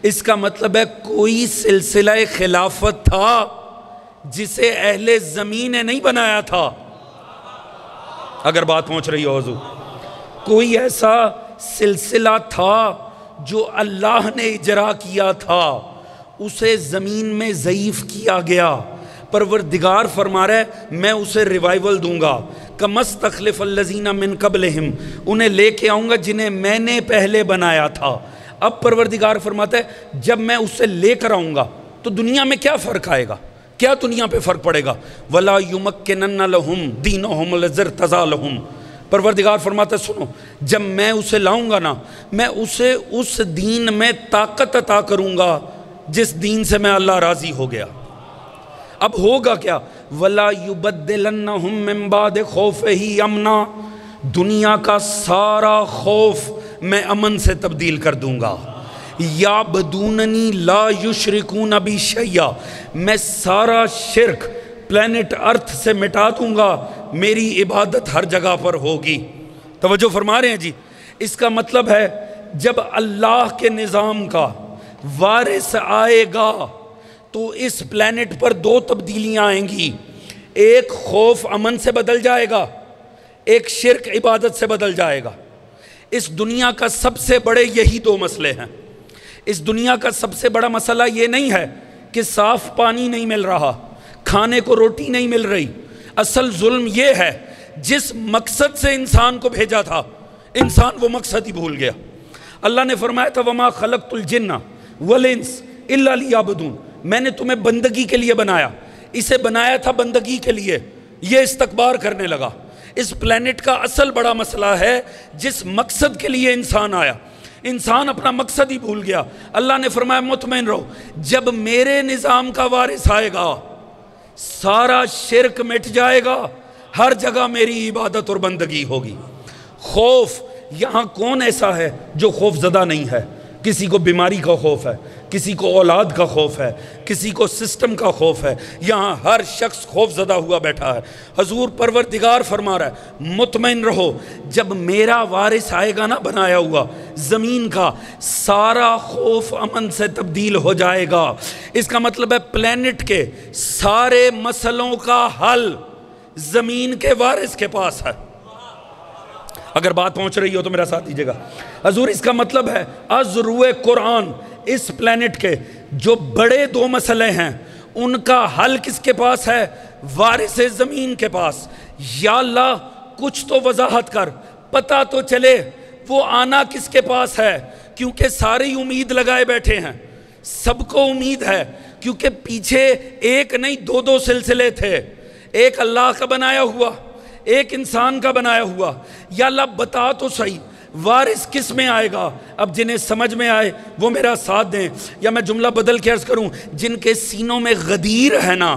اس کا مطلب ہے کوئی سلسلہ خلافت تھا جسے اہل زمین نے نہیں بنایا تھا، اگر بات پہنچ رہی ہو حضور۔ کوئی ایسا سلسلہ تھا جو اللہ نے اجرا کیا تھا، اسے زمین میں ضعیف کیا گیا۔ پروردگار فرما رہا ہے میں اسے ریوائیول دوں گا، کما استخلف الذین من قبلہم، انہیں لے کے آؤں گا جنہیں میں نے پہلے بنایا تھا۔ اب پروردگار فرماتا ہے جب میں اسے لے کر آؤں گا تو دنیا میں کیا فرق آئے گا؟ کیا دنیا پہ فرق پڑے گا؟ وَلَا يُمَكِّنَنَّ لَهُمْ دِينَهُمُ الَّذِي ارْتَضَىٰ لَهُمْ۔ پروردگار فرماتا ہے سنو، جب میں اسے لاؤں گا نا، میں اسے اس دین میں طاقت عطا کروں گا جس دین سے میں اللہ راضی ہو گیا۔ اب ہوگا کیا؟ وَلَا يُبَدِّلَنَّهُمْ مِنْ بَعْدِ خَوْفِهِ أَمْنًا، دنیا کا سارا خوف میں امن سے تبدیل کر دوں گا۔ یعبدوننی لا یشرکون بی شیئا، میں سارا شرک پلینٹ ارتھ سے مٹا دوں گا، میری عبادت ہر جگہ پر ہوگی۔ توجہ فرما رہے ہیں جی؟ اس کا مطلب ہے جب اللہ کے نظام کا وارث آئے گا تو اس پلینٹ پر دو تبدیلیاں آئیں گی، ایک خوف امن سے بدل جائے گا، ایک شرک عبادت سے بدل جائے گا۔ اس دنیا کا سب سے بڑے یہی دو مسئلے ہیں۔ اس دنیا کا سب سے بڑا مسئلہ یہ نہیں ہے کہ صاف پانی نہیں مل رہا، کھانے کو روٹی نہیں مل رہی۔ اصل ظلم یہ ہے جس مقصد سے انسان کو بھیجا تھا، انسان وہ مقصد ہی بھول گیا۔ اللہ نے فرمایا تھا وَمَا خَلَقْتُ الْجِنَّ وَالْإِنسَ إِلَّا لِيَعْبُدُونِ، میں نے تمہیں بندگی کے لیے بنایا، اسے بنایا تھا بندگی کے لیے، یہ استکبار کرنے لگا۔ اس پلینٹ کا اصل بڑا مسئلہ ہے جس مقصد کے لیے انسان آیا، انسان اپنا مقصد ہی بھول گیا۔ اللہ نے فرمایا مطمئن رہو، جب میرے نظام کا وارث آئے گا سارا شرک مٹ جائے گا، ہر جگہ میری عبادت اور بندگی ہوگی۔ خوف، یہاں کون ایسا ہے جو خوف زدہ نہیں ہے؟ کسی کو بیماری کا خوف ہے، کسی کو اولاد کا خوف ہے، کسی کو سسٹم کا خوف ہے، یہاں ہر شخص خوف زدہ ہوا بیٹھا ہے۔ حضور پروردگار فرما رہا ہے مطمئن رہو، جب میرا وارث آئے گا نا بنایا ہوا زمین کا، سارا خوف امن سے تبدیل ہو جائے گا۔ اس کا مطلب ہے پلینٹ کے سارے مسئلوں کا حل زمین کے وارث کے پاس ہے۔ اگر بات پہنچ رہی ہو تو میرا ساتھ دیجیے گا حضور۔ اس کا مطلب ہے از روئے قرآن اس پلینٹ کے جو بڑے دو مسئلے ہیں ان کا حل کس کے پاس ہے؟ وارث زمین کے پاس۔ یا اللہ کچھ تو وضاحت کر، پتہ تو چلے وہ آنا کس کے پاس ہے، کیونکہ ساری امید لگائے بیٹھے ہیں، سب کو امید ہے، کیونکہ پیچھے ایک نہیں دو سلسلے تھے، ایک اللہ کا بنایا ہوا، ایک انسان کا بنایا ہوا۔ یا اللہ بتا تو صحیح وارث کس میں آئے گا؟ اب جنہیں سمجھ میں آئے وہ میرا ساتھ دیں، یا میں جملہ بدل کے عرض کروں جن کے سینوں میں غدیر ہے نا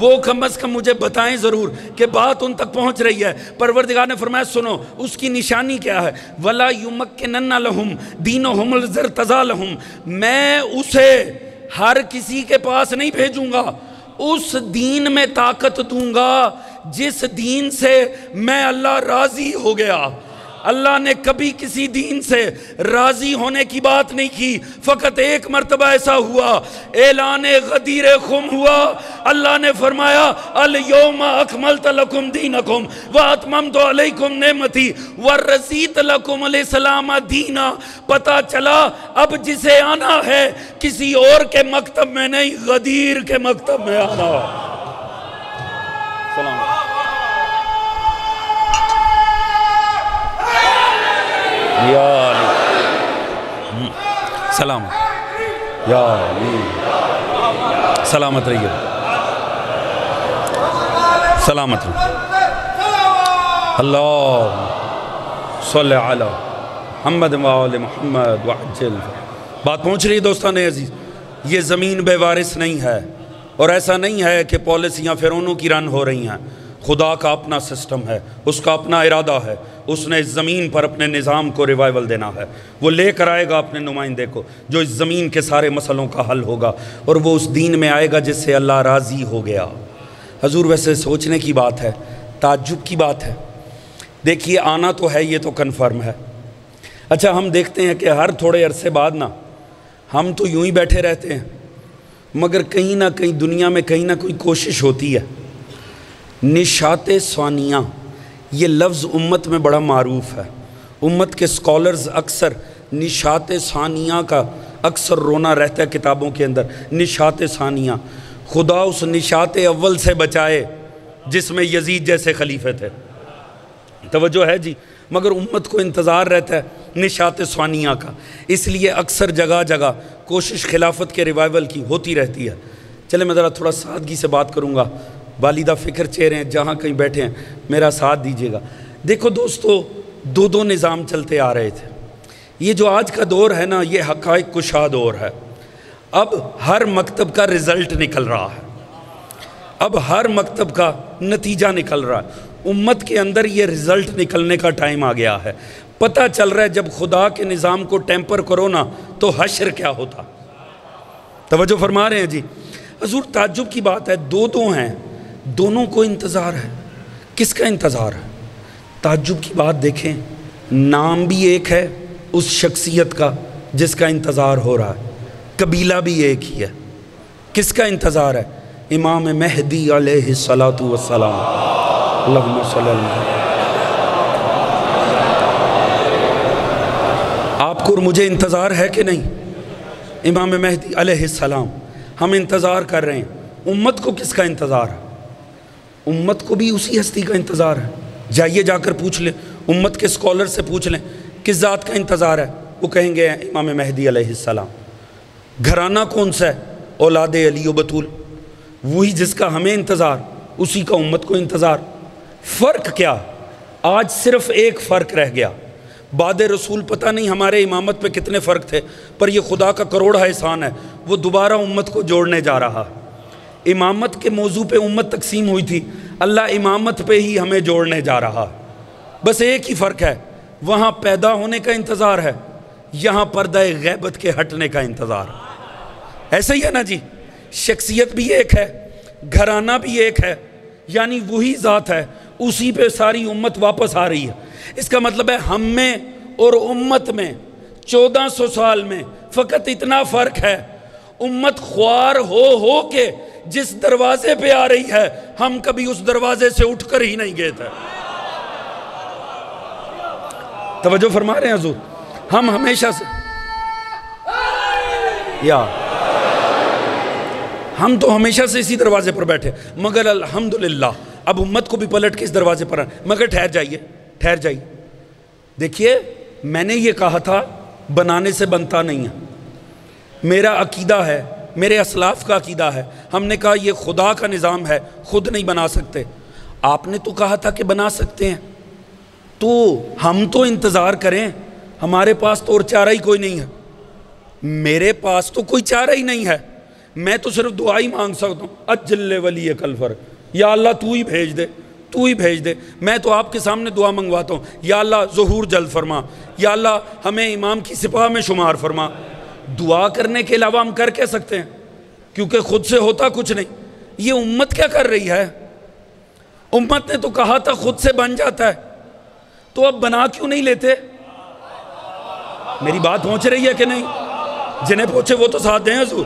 وہ کم از کم مجھے بتائیں ضرور کہ بات ان تک پہنچ رہی ہے۔ پروردگار نے فرمایا سنو اس کی نشانی کیا ہے؟ وَلَا يُمَكِّنَنَّ لَهُمْ دِينَهُمُ الَّذِي ارْتَضَىٰ لَهُمْ، میں اسے ہر کسی کے پاس نہیں بھیجوں گا، اس دین میں طاقت دوں گا جس دین سے میں اللہ راضی ہو گیا۔ اللہ نے کبھی کسی دین سے راضی ہونے کی بات نہیں کی، فقط ایک مرتبہ ایسا ہوا، اعلان غدیر خم ہوا، اللہ نے فرمایا الیوم اکملت لکم دینکم واتممت علیکم نعمتی ورضیت لکم الاسلام دینا۔ پتہ چلا اب جسے آنا ہے کسی اور کے مکتب میں نہیں، غدیر کے مکتب میں آنا۔ سلام یا علی، سلامت یا علی، سلامت رہیے، سلامت رہیے۔ اللہ صلی علی محمد وآل محمد وعجل۔ بات پہنچ رہی ہے دوستان عزیز، یہ زمین بے وارث نہیں ہے، اور ایسا نہیں ہے کہ پالیسیاں فرعونوں کی رن ہو رہی ہیں۔ خدا کا اپنا سسٹم ہے، اس کا اپنا ارادہ ہے، اس نے اس زمین پر اپنے نظام کو ریوائیول دینا ہے۔ وہ لے کر آئے گا اپنے نمائندے کو جو اس زمین کے سارے مسئلوں کا حل ہوگا، اور وہ اس دین میں آئے گا جس سے اللہ راضی ہو گیا۔ حضور ویسے سوچنے کی بات ہے، تعجب کی بات ہے۔ دیکھیے آنا تو ہے، یہ تو کنفرم ہے۔ اچھا ہم دیکھتے ہیں کہ ہر تھوڑے عرصے بعد نا ہم تو یوں ہی بیٹھے رہتے ہیں، مگر کہیں نہ کہیں دنیا میں کہیں نہ کوئی کوشش ہوتی ہے۔ نشاط ثانیہ یہ لفظ امت میں بڑا معروف ہے، امت کے سکولرز اکثر نشاط ثانیہ کا اکثر رونا رہتا ہے کتابوں کے اندر۔ نشاط ثانیہ، خدا اس نشاط اول سے بچائے جس میں یزید جیسے خلیفے تھے، توجہ ہے جی، مگر امت کو انتظار رہتا ہے نشاط ثانیہ کا، اس لیے اکثر جگہ جگہ کوشش خلافت کے ریوائیول کی ہوتی رہتی ہے۔ چلے میں ذرا تھوڑا سادگی سے بات کروں گا، والدہ فکر چہرے ہیں جہاں کہیں بیٹھے ہیں میرا ساتھ دیجیے گا۔ دیکھو دوستو، دو نظام چلتے آ رہے تھے۔ یہ جو آج کا دور ہے نا، یہ حقائق کشا دور ہے۔ اب ہر مکتب کا رزلٹ نکل رہا ہے، اب ہر مکتب کا نتیجہ نکل رہا ہے۔ امت کے اندر یہ رزلٹ نکلنے کا ٹائم آ گیا ہے۔ پتہ چل رہا ہے جب خدا کے نظام کو ٹیمپر کرو نا تو حشر کیا ہوتا۔ توجہ فرما رہے ہیں جی۔ حضور تعجب کی بات ہے، دو ہیں، دونوں کو انتظار ہے۔ کس کا انتظار ہے؟ تعجب کی بات دیکھیں، نام بھی ایک ہے اس شخصیت کا جس کا انتظار ہو رہا ہے، قبیلہ بھی ایک ہی ہے۔ کس کا انتظار ہے؟ امام مہدی علیہ السلام۔ اللہم صلی اللہ علیہ۔ آپ کو اور مجھے انتظار ہے کہ نہیں؟ امام مہدی علیہ السلام ہم انتظار کر رہے ہیں۔ امت کو کس کا انتظار ہے؟ امت کو بھی اسی ہستی کا انتظار ہے۔ جائیے جا کر پوچھ لیں، امت کے سکولر سے پوچھ لیں کس ذات کا انتظار ہے، وہ کہیں گے امام مہدی علیہ السلام۔ گھرانہ کون سا ہے؟ اولاد علی و بطول، وہی جس کا ہمیں انتظار، اسی کا امت کو انتظار۔ فرق کیا؟ آج صرف ایک فرق رہ گیا۔ بعد رسول پتہ نہیں ہمارے امامت پہ کتنے فرق تھے، پر یہ خدا کا کروڑا احسان ہے، وہ دوبارہ امت کو جوڑنے جا رہا۔ امامت کے موضوع پہ امت تقسیم ہوئی تھی، اللہ امامت پہ ہی ہمیں جوڑنے جا رہا۔ بس ایک ہی فرق ہے، وہاں پیدا ہونے کا انتظار ہے، یہاں پردہ غیبت کے ہٹنے کا انتظار۔ ایسا ہی ہے نا جی، شخصیت بھی ایک ہے، گھرانہ بھی ایک ہے، یعنی وہی ذات ہے، اسی پہ ساری امت واپس آ رہی ہے۔ اس کا مطلب ہے ہم میں اور امت میں 1400 سال میں فقط اتنا فرق ہے، امت خوار ہو کے جس دروازے پہ آ رہی ہے، ہم کبھی اس دروازے سے اٹھ کر ہی نہیں گئے تھے۔ توجہ فرما رہے ہیں حضور؟ ہم ہمیشہ سے ہم تو ہمیشہ سے اسی دروازے پر بیٹھے، مگر الحمدللہ اب امت کو بھی پلٹ کے اس دروازے پر آئے۔ مگر ٹھہر جائیے، دیکھیے میں نے یہ کہا تھا بنانے سے بنتا نہیں ہے، میرا عقیدہ ہے، میرے اسلاف کا عقیدہ ہے۔ ہم نے کہا یہ خدا کا نظام ہے، خود نہیں بنا سکتے۔ آپ نے تو کہا تھا کہ بنا سکتے ہیں، تو ہم تو انتظار کریں، ہمارے پاس تو اور چارہ ہی کوئی نہیں ہے۔ میرے پاس تو کوئی چارہ ہی نہیں ہے، میں تو صرف دعا ہی مانگ سکتا ہوں، اجل ولی کل فرق، یا اللہ تو ہی بھیج دے۔ میں تو آپ کے سامنے دعا منگواتا ہوں، یا اللہ ظہور جلد فرما، یا اللہ ہمیں امام کی سپاہ میں شمار فرما۔ دعا کرنے کے علاوہ ہم کر کہہ سکتے ہیں، کیونکہ خود سے ہوتا کچھ نہیں۔ یہ امت کیا کر رہی ہے؟ امت نے تو کہا تھا خود سے بن جاتا ہے، تو اب بنا کیوں نہیں لیتے؟ میری بات پہنچ رہی ہے کہ نہیں؟ جنہیں پہنچے وہ تو ساتھ دیں حضور،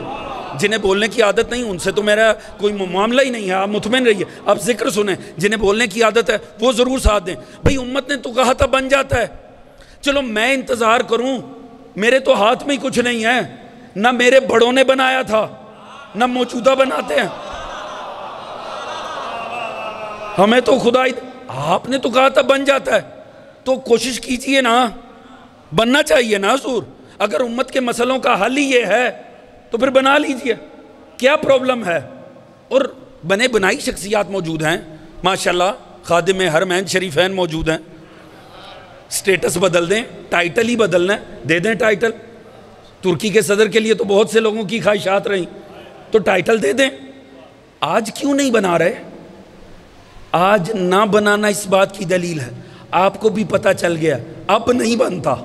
جنہیں بولنے کی عادت نہیں ان سے تو میرا کوئی معاملہ ہی نہیں ہے، آپ مطمئن رہیے، آپ ذکر سنیں، جنہیں بولنے کی عادت ہے وہ ضرور ساتھ دیں۔ بھئی امت نے تو کہا تھا بن جاتا ہے، چلو میں انتظار کروں، میرے تو ہاتھ میں ہی کچھ نہیں ہے، نہ میرے بڑوں نے بنایا تھا نہ موجودہ بناتے ہیں، ہمیں تو خدا ہی، آپ نے تو کہا تھا بن جاتا ہے، تو کوشش کیجئے نا، بننا چاہیے نا حضور۔ اگر امت کے مسئلوں کا حل ہی یہ ہے تو پھر بنا لیجئے، کیا پرابلم ہے؟ اور بنے بنائی شخصیات موجود ہیں ماشاءاللہ، خادم حرمین شریفین موجود ہیں، سٹیٹس بدل دیں، ٹائٹل ہی بدلنا ہے، دے دیں ٹائٹل۔ ترکی کے صدر کے لیے تو بہت سے لوگوں کی خواہشات رہیں، تو ٹائٹل دے دیں۔ آج کیوں نہیں بنا رہے؟ آج نہ بنانا اس بات کی دلیل ہے، آپ کو بھی پتہ چل گیا اب نہیں بنتا۔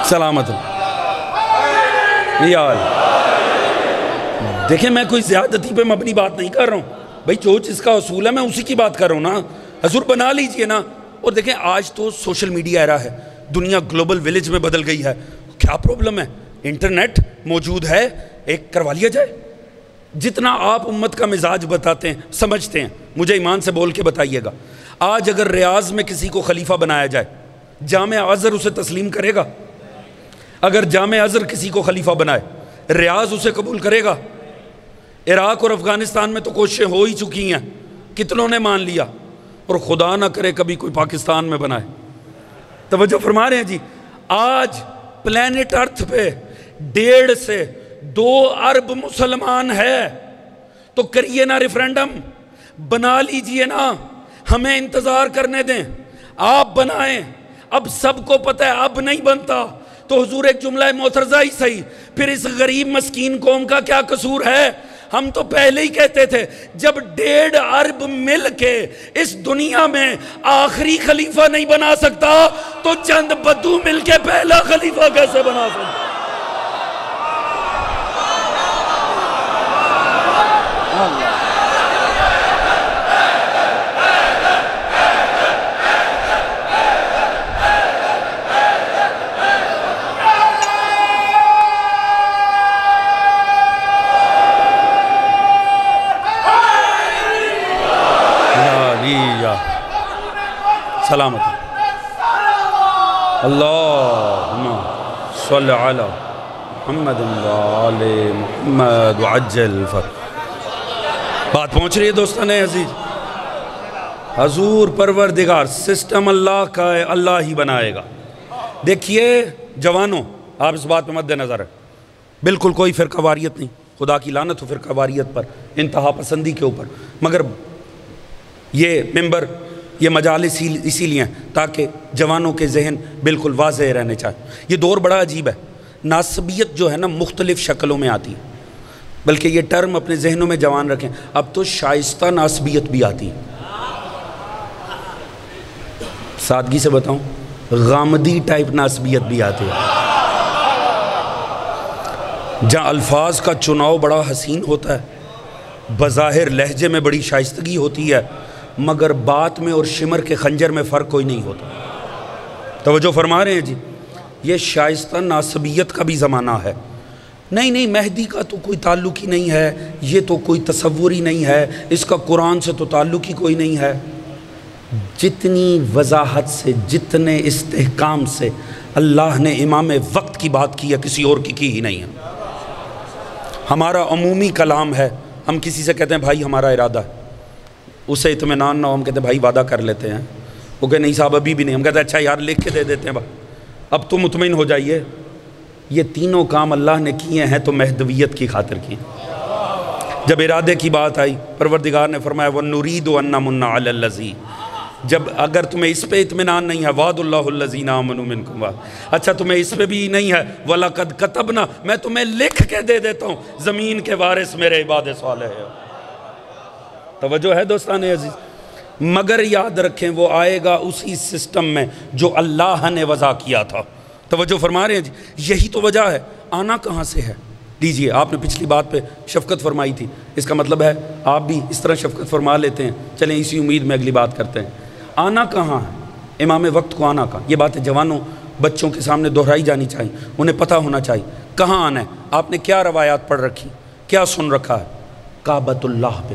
سلامت یار، دیکھیں میں کوئی زیادتی پہ مبنی بات نہیں کر رہا ہوں بھئی، جو جس کا اصول ہے میں اسی کی بات کر رہا ہوں نا، حضور بنا لیجئے نا۔ اور دیکھیں آج تو سوشل میڈیا ایرا ہے، دنیا گلوبل ویلیج میں بدل گئی ہے، کیا پرابلم ہے؟ انٹرنیٹ موجود ہے، ایک کروا لیا جائے۔ جتنا آپ امت کا مزاج بتاتے ہیں سمجھتے ہیں، مجھے ایمان سے بول کے بتائیے گا، آج اگر ریاض میں کسی کو خلیفہ بنایا جائے، جامع ازہر اسے تسلیم کرے گا؟ اگر جامع ازہر کسی کو خلیفہ بنائے، ریاض اسے قبول کرے گا؟ عراق اور افغانستان میں تو کوششیں ہو ہی چکی ہیں، کتنوں نے مان لیا، اور خدا نہ کرے کبھی کوئی پاکستان میں بنائے۔ توجہ فرما رہے ہیں جی؟ آج پلینٹ ارتھ پہ 1.5 سے 2 ارب مسلمان ہے، تو کریے نا ریفرینڈم، بنا لیجئے نا، ہمیں انتظار کرنے دیں، آپ بنائیں۔ اب سب کو پتہ ہے اب نہیں بنتا، تو حضور ایک جملہ معترضہ ہی صحیح، پھر اس غریب مسکین قوم کا کیا قصور ہے؟ ہم تو پہلے ہی کہتے تھے جب 1.5 ارب مل کے اس دنیا میں آخری خلیفہ نہیں بنا سکتا تو چند بدو مل کے پہلا خلیفہ کیسے بنا سکتا؟ سلامت اللہم صلی علی محمد وآل محمد وعجل بات پہنچ رہی ہے دوستان عزیز؟ حضور پروردگار سسٹم اللہ کا ہے، اللہ ہی بنائے گا۔ دیکھیے جوانوں، آپ اس بات پہ مد نظر ہے، بالکل کوئی فرقہ واریت نہیں، خدا کی لعنت ہو فرقہ واریت پر، انتہا پسندی کے اوپر، مگر یہ ممبر یہ مجالس اسی لیے ہیں تاکہ جوانوں کے ذہن بالکل واضح رہنے چاہیے۔ یہ دور بڑا عجیب ہے، ناسبیت جو ہے نا مختلف شکلوں میں آتی ہے، بلکہ یہ ٹرم اپنے ذہنوں میں جوان رکھیں، اب تو شائستہ ناسبیت بھی آتی ہے۔ سادگی سے بتاؤں، غامدی ٹائپ ناسبیت بھی آتی ہے، جہاں الفاظ کا چناؤ بڑا حسین ہوتا ہے، بظاہر لہجے میں بڑی شائستگی ہوتی ہے، مگر بات میں اور شمر کے خنجر میں فرق کوئی نہیں ہوتا۔ توجہ فرما رہے ہیں جی؟ یہ شائستہ ناسبیت کا بھی زمانہ ہے۔ نہیں مہدی کا تو کوئی تعلق ہی نہیں ہے، یہ تو کوئی تصور ہی نہیں ہے، اس کا قرآن سے تو تعلق ہی کوئی نہیں ہے۔ جتنی وضاحت سے، جتنے استحکام سے اللہ نے امام وقت کی بات کی ہے، کسی اور کی ہی نہیں ہے۔ ہمارا عمومی کلام ہے، ہم کسی سے کہتے ہیں بھائی ہمارا ارادہ ہے، اسے اطمینان نہ ہو، ہم کہتے ہیں بھائی وعدہ کر لیتے ہیں، وہ کہتے نہیں صاحب ابھی بھی نہیں، ہم کہتے ہیں اچھا یار لکھ کے دے دیتے ہیں، اب تو مطمئن ہو جائیے۔ یہ تینوں کام اللہ نے کیے ہیں تو مہدویت کی خاطر کیے۔ جب ارادے کی بات آئی، پروردگار نے فرمایا وَنُرِيدُ أَن نَّمُنَّ عَلَى الَّذِينَ، جب اگر تمہیں اس پہ اطمینان نہیں ہے وَعَدَ اللَّهُ الَّذِينَ آمَنُوا مِنكُمْ، اچھا تمہیں اس پہ بھی نہیں ہے وَلَقَدْ كَتَبْنَا، میں تمہیں لکھ کے دے دیتا ہوں، زمین کے وارث میرے عباد صالح ہے۔ توجہ ہے دوستان عزیز؟ مگر یاد رکھیں وہ آئے گا اسی سسٹم میں جو اللہ نے وضع کیا تھا۔ توجہ فرما رہے ہیں جی؟ یہی تو وجہ ہے، آنا کہاں سے ہے؟ لیجئے، آپ نے پچھلی بات پہ شفقت فرمائی تھی، اس کا مطلب ہے آپ بھی اس طرح شفقت فرما لیتے ہیں۔ چلیں اسی امید میں اگلی بات کرتے ہیں۔ آنا کہاں ہے؟ امام وقت کو آنا کہاں؟ یہ باتیں جوانوں بچوں کے سامنے دہرائی جانی چاہیے، انہیں پتہ ہونا چاہیے کہاں آنا ہے۔ آپ نے کیا روایات پڑھ رکھی، کیا سن رکھا ہے؟ کعبۃ اللہ پہ،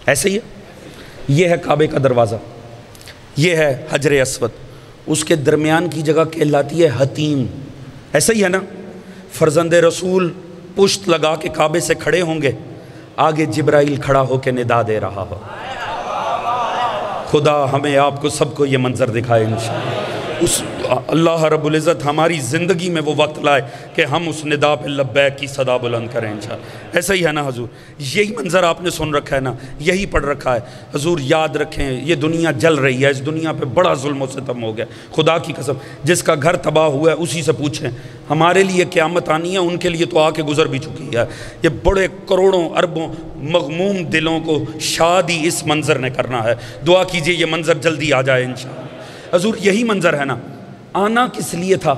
ایسے ہی ہے؟ یہ ہے کعبے کا دروازہ، یہ ہے حجر اسود، اس کے درمیان کی جگہ کہلاتی ہے حتیم، ایسا ہی ہے نا؟ فرزند رسول پشت لگا کے کعبے سے کھڑے ہوں گے، آگے جبرائیل کھڑا ہو کے ندا دے رہا ہو۔ خدا ہمیں آپ کو سب کو یہ منظر دکھائے انشاءاللہ۔ اللہ رب العزت ہماری زندگی میں وہ وقت لائے کہ ہم اس ندا پہ لبیک کی صدا بلند کریں انشاءاللہ۔ ایسا ہی ہے نا حضور؟ یہی منظر آپ نے سن رکھا ہے نا، یہی پڑھ رکھا ہے۔ حضور یاد رکھیں، یہ دنیا جل رہی ہے، اس دنیا پہ بڑا ظلم و ستم ہو گیا، خدا کی قسم۔ جس کا گھر تباہ ہوا ہے اسی سے پوچھیں، ہمارے لیے قیامت آنی ہے، ان کے لیے تو آ کے گزر بھی چکی ہے۔ یہ بڑے کروڑوں اربوں مغموم دلوں کو شاد ہی اس منظر نے کرنا ہے۔ دعا کیجئے یہ منظر جلدی آ جائے انشاءاللہ۔ حضور یہی منظر ہے نا؟ آنا کس لیے تھا؟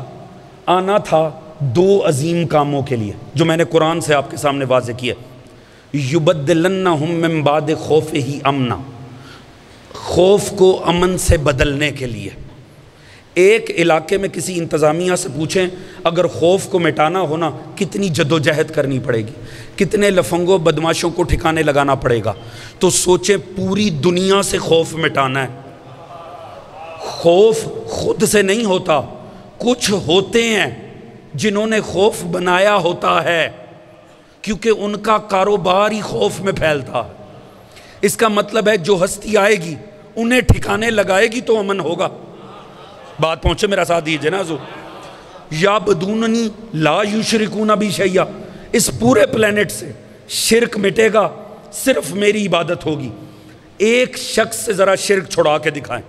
آنا تھا دو عظیم کاموں کے لیے جو میں نے قرآن سے آپ کے سامنے واضح کیا۔ یبدلنہم من بعد خوفہ امنا، خوف کو امن سے بدلنے کے لیے۔ ایک علاقے میں کسی انتظامیہ سے پوچھیں اگر خوف کو مٹانا ہونا کتنی جدوجہد کرنی پڑے گی، کتنے لفنگوں بدماشوں کو ٹھکانے لگانا پڑے گا، تو سوچیں پوری دنیا سے خوف مٹانا ہے۔ خوف خود سے نہیں ہوتا، کچھ ہوتے ہیں جنہوں نے خوف بنایا ہوتا ہے، کیونکہ ان کا کاروبار ہی خوف میں پھیلتا ہے۔ اس کا مطلب ہے جو ہستی آئے گی انہیں ٹھکانے لگائے گی تو امن ہوگا۔ بات پہنچے، میرا ساتھ دیجئے نا حضور۔ یعبدوننی لا یشرکون بی شیئا، اس پورے پلینٹ سے شرک مٹے گا، صرف میری عبادت ہوگی۔ ایک شخص سے ذرا شرک چھڑا کے دکھائیں،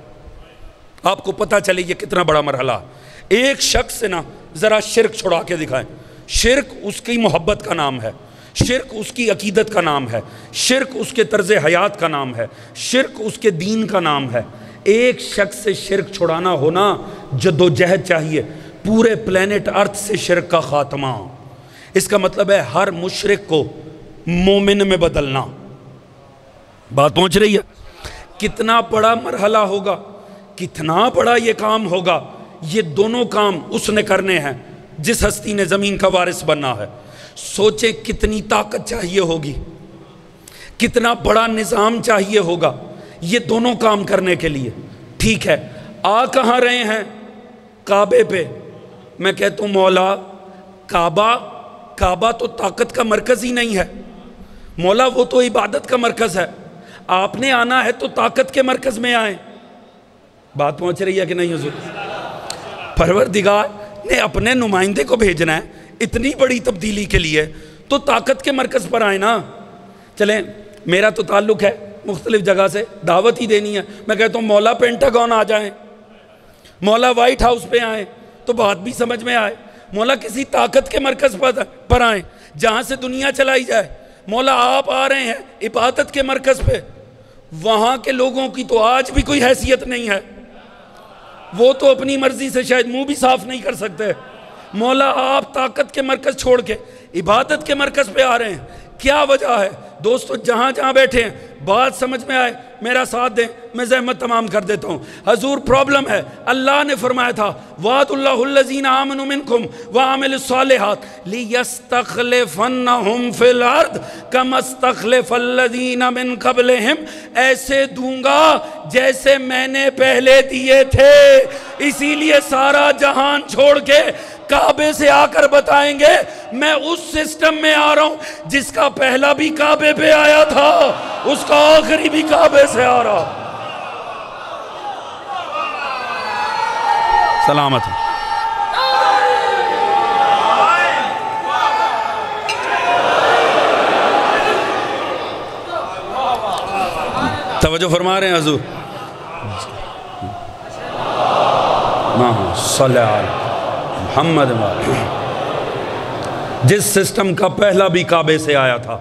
آپ کو پتہ چلے یہ کتنا بڑا مرحلہ ہے۔ ایک شخص سے نا ذرا شرک چھڑا کے دکھائیں۔ شرک اس کی محبت کا نام ہے، شرک اس کی عقیدت کا نام ہے، شرک اس کے طرز حیات کا نام ہے، شرک اس کے دین کا نام ہے۔ ایک شخص سے شرک چھڑانا ہونا جدوجہد چاہیے، پورے پلینٹ ارتھ سے شرک کا خاتمہ۔ اس کا مطلب ہے ہر مشرک کو مومن میں بدلنا۔ بات پہنچ رہی ہے؟ کتنا بڑا مرحلہ ہوگا، کتنا بڑا یہ کام ہوگا۔ یہ دونوں کام اس نے کرنے ہیں جس ہستی نے زمین کا وارث بننا ہے۔ سوچیں کتنی طاقت چاہیے ہوگی، کتنا بڑا نظام چاہیے ہوگا یہ دونوں کام کرنے کے لیے۔ ٹھیک ہے، آ کہاں رہے ہیں؟ کعبے پہ۔ میں کہتا ہوں مولا کعبہ تو طاقت کا مرکز ہی نہیں ہے مولا، وہ تو عبادت کا مرکز ہے۔ آپ نے آنا ہے تو طاقت کے مرکز میں آئیں۔ بات پہنچ رہی ہے کہ نہیں حضور؟ پروردگار نے اپنے نمائندے کو بھیجنا ہے اتنی بڑی تبدیلی کے لیے، تو طاقت کے مرکز پر آئیں نا۔ چلیں، میرا تو تعلق ہے مختلف جگہ سے، دعوت ہی دینی ہے، میں کہتا ہوں مولا پینٹاگون آ جائیں، مولا وائٹ ہاؤس پہ آئیں تو بات بھی سمجھ میں آئے، مولا کسی طاقت کے مرکز پر آئیں جہاں سے دنیا چلائی جائے۔ مولا آپ آ رہے ہیں عبادت کے مرکز پہ، وہاں کے لوگوں کی تو آج بھی کوئی حیثیت نہیں ہے، وہ تو اپنی مرضی سے شاید منہ بھی صاف نہیں کر سکتے۔ مولا آپ طاقت کے مرکز چھوڑ کے عبادت کے مرکز پہ آ رہے ہیں، کیا وجہ ہے؟ دوستو جہاں جہاں بیٹھے ہیں بات سمجھ میں آئے میرا ساتھ دیں، میں زحمت تمام کر دیتا ہوں۔ حضور پرابلم ہے، اللہ نے فرمایا تھا وعد اللہ الذین آمنوا منکم وعملوا الصالحات لیستخلفنہم فی الارض کما استخلف الذین من قبلہم، ایسے دوں گا جیسے میں نے پہلے دیے تھے۔ اسی لیے سارا جہان چھوڑ کے کعبے سے آ کر بتائیں گے میں اس سسٹم میں آ رہا ہوں جس کا پہلا بھی کعبے پہ آیا تھا، اس کا آخری بھی کعبے سے آ رہا۔ سلامت۔ توجہ فرما رہے ہیں حضور؟ صلی اللہ علیہ محمد۔ جس سسٹم کا پہلا بھی کعبے سے آیا تھا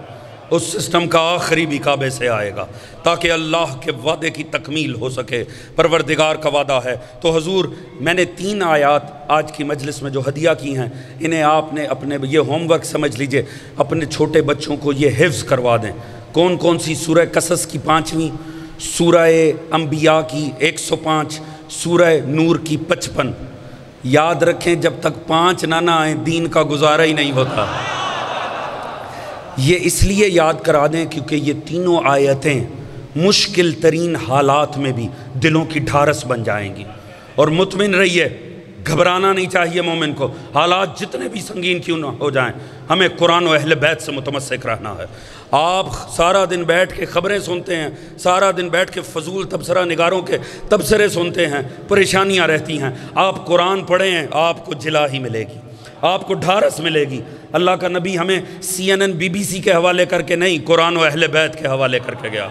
اس سسٹم کا آخری بھی کعبے سے آئے گا تاکہ اللہ کے وعدے کی تکمیل ہو سکے۔ پروردگار کا وعدہ ہے۔ تو حضور میں نے 3 آیات آج کی مجلس میں جو ہدیہ کی ہیں، انہیں آپ نے اپنے یہ ہوم ورک سمجھ لیجئے، اپنے چھوٹے بچوں کو یہ حفظ کروا دیں۔ کون کون سی؟ سورہ قصص کی 5ویں، سورہ انبیاء کی 105، سورہ نور کی 55۔ یاد رکھیں جب تک 5 نہ آئیں دین کا گزارا ہی نہیں ہوتا۔ یہ اس لیے یاد کرا دیں کیونکہ یہ تینوں آیتیں مشکل ترین حالات میں بھی دلوں کی ڈھارس بن جائیں گی۔ اور مطمئن رہیے، گھبرانا نہیں چاہیے مومن کو، حالات جتنے بھی سنگین کیوں نہ ہو جائیں، ہمیں قرآن و اہل بیت سے متمسک رہنا ہے۔ آپ سارا دن بیٹھ کے خبریں سنتے ہیں، سارا دن بیٹھ کے فضول تبصرہ نگاروں کے تبصرے سنتے ہیں، پریشانیاں رہتی ہیں۔ آپ قرآن پڑھیں، آپ کو جلا ہی ملے گی، آپ کو ڈھارس ملے گی۔ اللہ کا نبی ہمیں CNN BBC کے حوالے کر کے نہیں، قرآن و اہل بیت کے حوالے کر کے گیا۔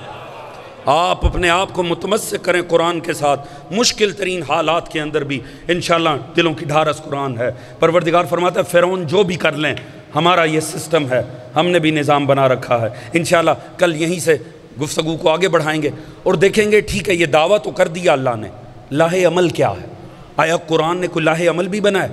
آپ اپنے آپ کو متمسک کریں قرآن کے ساتھ، مشکل ترین حالات کے اندر بھی انشاءاللہ دلوں کی ڈھارس قرآن ہے۔ پروردگار فرماتا ہے فرعون جو بھی کر لیں، ہمارا یہ سسٹم ہے، ہم نے بھی نظام بنا رکھا ہے۔ انشاءاللہ کل یہیں سے گفتگو کو آگے بڑھائیں گے اور دیکھیں گے ٹھیک ہے یہ دعویٰ تو کر دیا اللہ نے، لاہ عمل کیا ہے؟ آیا قرآن نے کوئی لاہ عمل بھی بنایا؟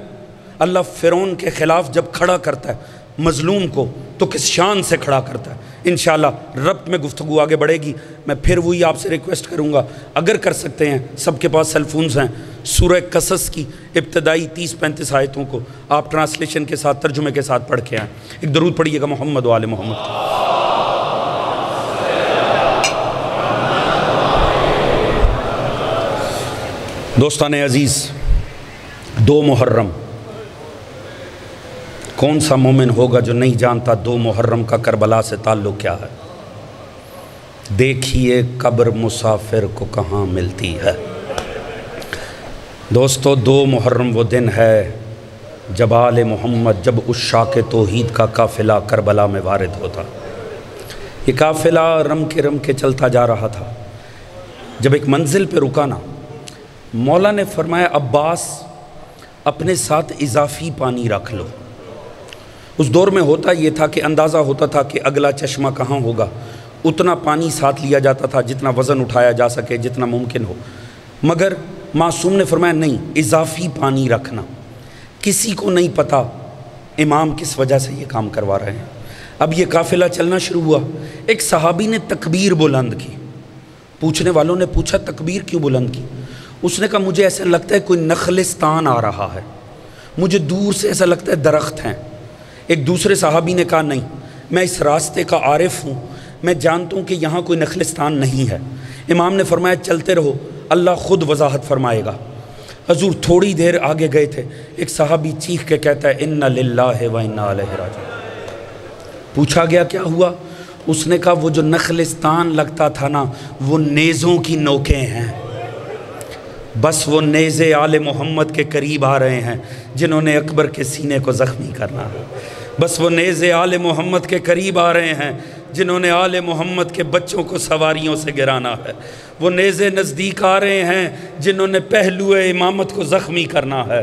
اللہ فرعون کے خلاف جب کھڑا کرتا ہے مظلوم کو تو کس شان سے کھڑا کرتا ہے۔ انشاءاللہ ربط میں گفتگو آگے بڑھے گی۔ میں پھر وہی آپ سے ریکویسٹ کروں گا، اگر کر سکتے ہیں، سب کے پاس سیل فونز ہیں، سورہ قصص کی ابتدائی 30-35 آیتوں کو آپ ٹرانسلیشن کے ساتھ، ترجمے کے ساتھ پڑھ کے آئیں۔ ایک درود پڑھیے گا محمد و آل محمد۔ دوستان عزیز، 2 محرم، کون سا مومن ہوگا جو نہیں جانتا 2 محرم کا کربلا سے تعلق کیا ہے؟ دیکھیے قبر مسافر کو کہاں ملتی ہے۔ دوستو 2 محرم وہ دن ہے جب آل محمد، جب عشاق توحید کا قافلہ کربلا میں وارد ہوتا۔ یہ قافلہ رم کے چلتا جا رہا تھا۔ جب ایک منزل پہ رکا نا، مولا نے فرمایا عباس اپنے ساتھ اضافی پانی رکھ لو۔ اس دور میں ہوتا یہ تھا کہ اندازہ ہوتا تھا کہ اگلا چشمہ کہاں ہوگا، اتنا پانی ساتھ لیا جاتا تھا جتنا وزن اٹھایا جا سکے، جتنا ممکن ہو۔ مگر معصوم نے فرمایا نہیں، اضافی پانی رکھنا۔ کسی کو نہیں پتا امام کس وجہ سے یہ کام کروا رہے ہیں۔ اب یہ قافلہ چلنا شروع ہوا، ایک صحابی نے تکبیر بلند کی۔ پوچھنے والوں نے پوچھا تکبیر کیوں بلند کی؟ اس نے کہا مجھے ایسا لگتا ہے کوئی نخلستان آ رہا ہے، مجھے دور سے ایسا لگتا ہے درخت ہیں۔ ایک دوسرے صحابی نے کہا نہیں، میں اس راستے کا عارف ہوں، میں جانتا ہوں کہ یہاں کوئی نخلستان نہیں ہے۔ امام نے فرمایا چلتے رہو، اللہ خود وضاحت فرمائے گا۔ حضور تھوڑی دیر آگے گئے تھے، ایک صحابی چیخ کے کہتا ہے انا للہ و انا الیہ راجعون۔ پوچھا گیا کیا ہوا؟ اس نے کہا وہ جو نخلستان لگتا تھا نا، وہ نیزوں کی نوکیں ہیں۔ بس وہ نیزے آل محمد کے قریب آ رہے ہیں جنہوں نے اکبر کے سینے کو زخمی کرنا ہے۔ بس وہ نیزے آل محمد کے قریب آ رہے ہیں جنہوں نے آل محمد کے بچوں کو سواریوں سے گرانا ہے۔ وہ نیزے نزدیک آ رہے ہیں جنہوں نے پہلو امامت کو زخمی کرنا ہے۔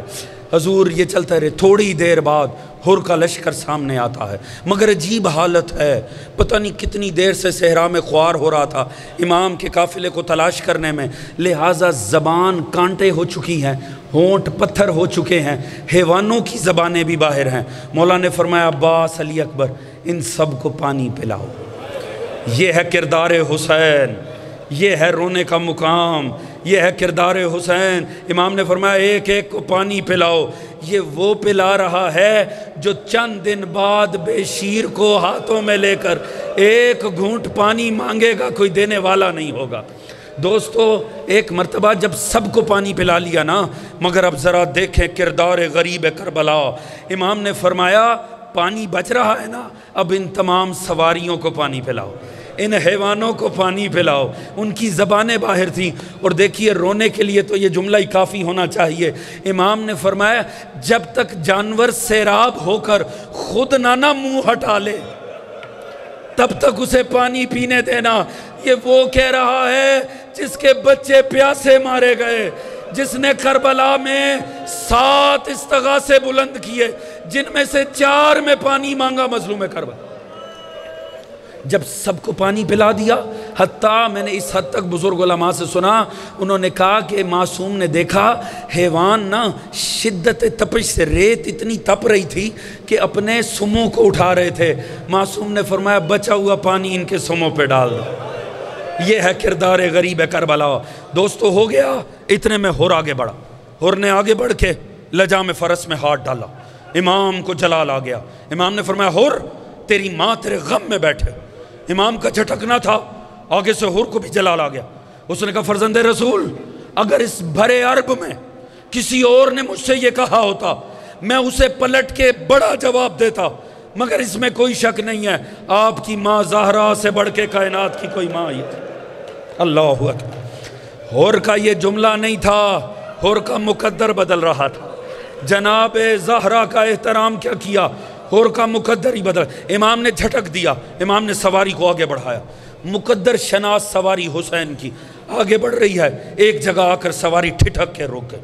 حضور یہ چلتا رہے، تھوڑی دیر بعد ہر کا لشکر سامنے آتا ہے، مگر عجیب حالت ہے، پتہ نہیں کتنی دیر سے صحرا میں خوار ہو رہا تھا امام کے قافلے کو تلاش کرنے میں، لہٰذا زبان کانٹے ہو چکی ہیں، ہونٹ پتھر ہو چکے ہیں، حیوانوں کی زبانیں بھی باہر ہیں۔ مولا نے فرمایا عباس، علی اکبر، ان سب کو پانی پلاؤ۔ یہ ہے کردار حسین، یہ ہے رونے کا مقام، یہ ہے کردار حسین۔ امام نے فرمایا ایک ایک کو پانی پلاؤ۔ یہ وہ پلا رہا ہے جو چند دن بعد بے شیر کو ہاتھوں میں لے کر ایک گھونٹ پانی مانگے گا، کوئی دینے والا نہیں ہوگا۔ دوستو ایک مرتبہ جب سب کو پانی پلا لیا نا، مگر اب ذرا دیکھیں کردار غریب کربلا۔ امام نے فرمایا پانی بچ رہا ہے نا، اب ان تمام سواریوں کو پانی پلاؤ، ان حیوانوں کو پانی پلاؤ۔ ان کی زبانیں باہر تھیں، اور دیکھیے رونے کے لیے تو یہ جملہ ہی کافی ہونا چاہیے۔ امام نے فرمایا جب تک جانور سیراب ہو کر خود نہ منہ ہٹا لے تب تک اسے پانی پینے دینا۔ یہ وہ کہہ رہا ہے جس کے بچے پیاسے مارے گئے، جس نے کربلا میں 7 استغاثے بلند کیے، جن میں سے 4 میں پانی مانگا مظلوم کربلا۔ جب سب کو پانی پلا دیا، حتیٰ میں نے اس حد تک بزرگ علماء سے سنا، انہوں نے کہا کہ معصوم نے دیکھا حیوان نا شدت تپش سے، ریت اتنی تپ رہی تھی کہ اپنے سموں کو اٹھا رہے تھے، معصوم نے فرمایا بچا ہوا پانی ان کے سموں پہ ڈال دو۔ یہ ہے کردار غریب کربلا۔ دوستو ہو گیا، اتنے میں ہور آگے بڑھا، ہور نے آگے بڑھ کے لجام فرس میں ہاتھ ڈالا، امام کو جلال آ گیا۔ امام نے فرمایا ہور تیری ماں تیرے غم میں بیٹھے۔ امام کا جھٹکنا تھا، آگے سے ہور کو بھی جلال آ گیا۔ اس نے کہا فرزند رسول، اگر اس بھرے عرب میں کسی اور نے مجھ سے یہ کہا ہوتا میں اسے پلٹ کے بڑا جواب دیتا، مگر اس میں کوئی شک نہیں ہے آپ کی ماں زہرا سے بڑھ کے کائنات کی کوئی ماں آئی تھی۔ اللہ اکبر۔ ہور کا یہ جملہ نہیں تھا، ہور کا مقدر بدل رہا تھا۔ جناب زہرا کا احترام کیا کیا، ہور کا مقدر ہی بدل۔ امام نے جھٹک دیا، امام نے سواری کو آگے بڑھایا۔ مقدر شناس سواری حسین کی آگے بڑھ رہی ہے، ایک جگہ آ کر سواری ٹھٹک کے رک گئی،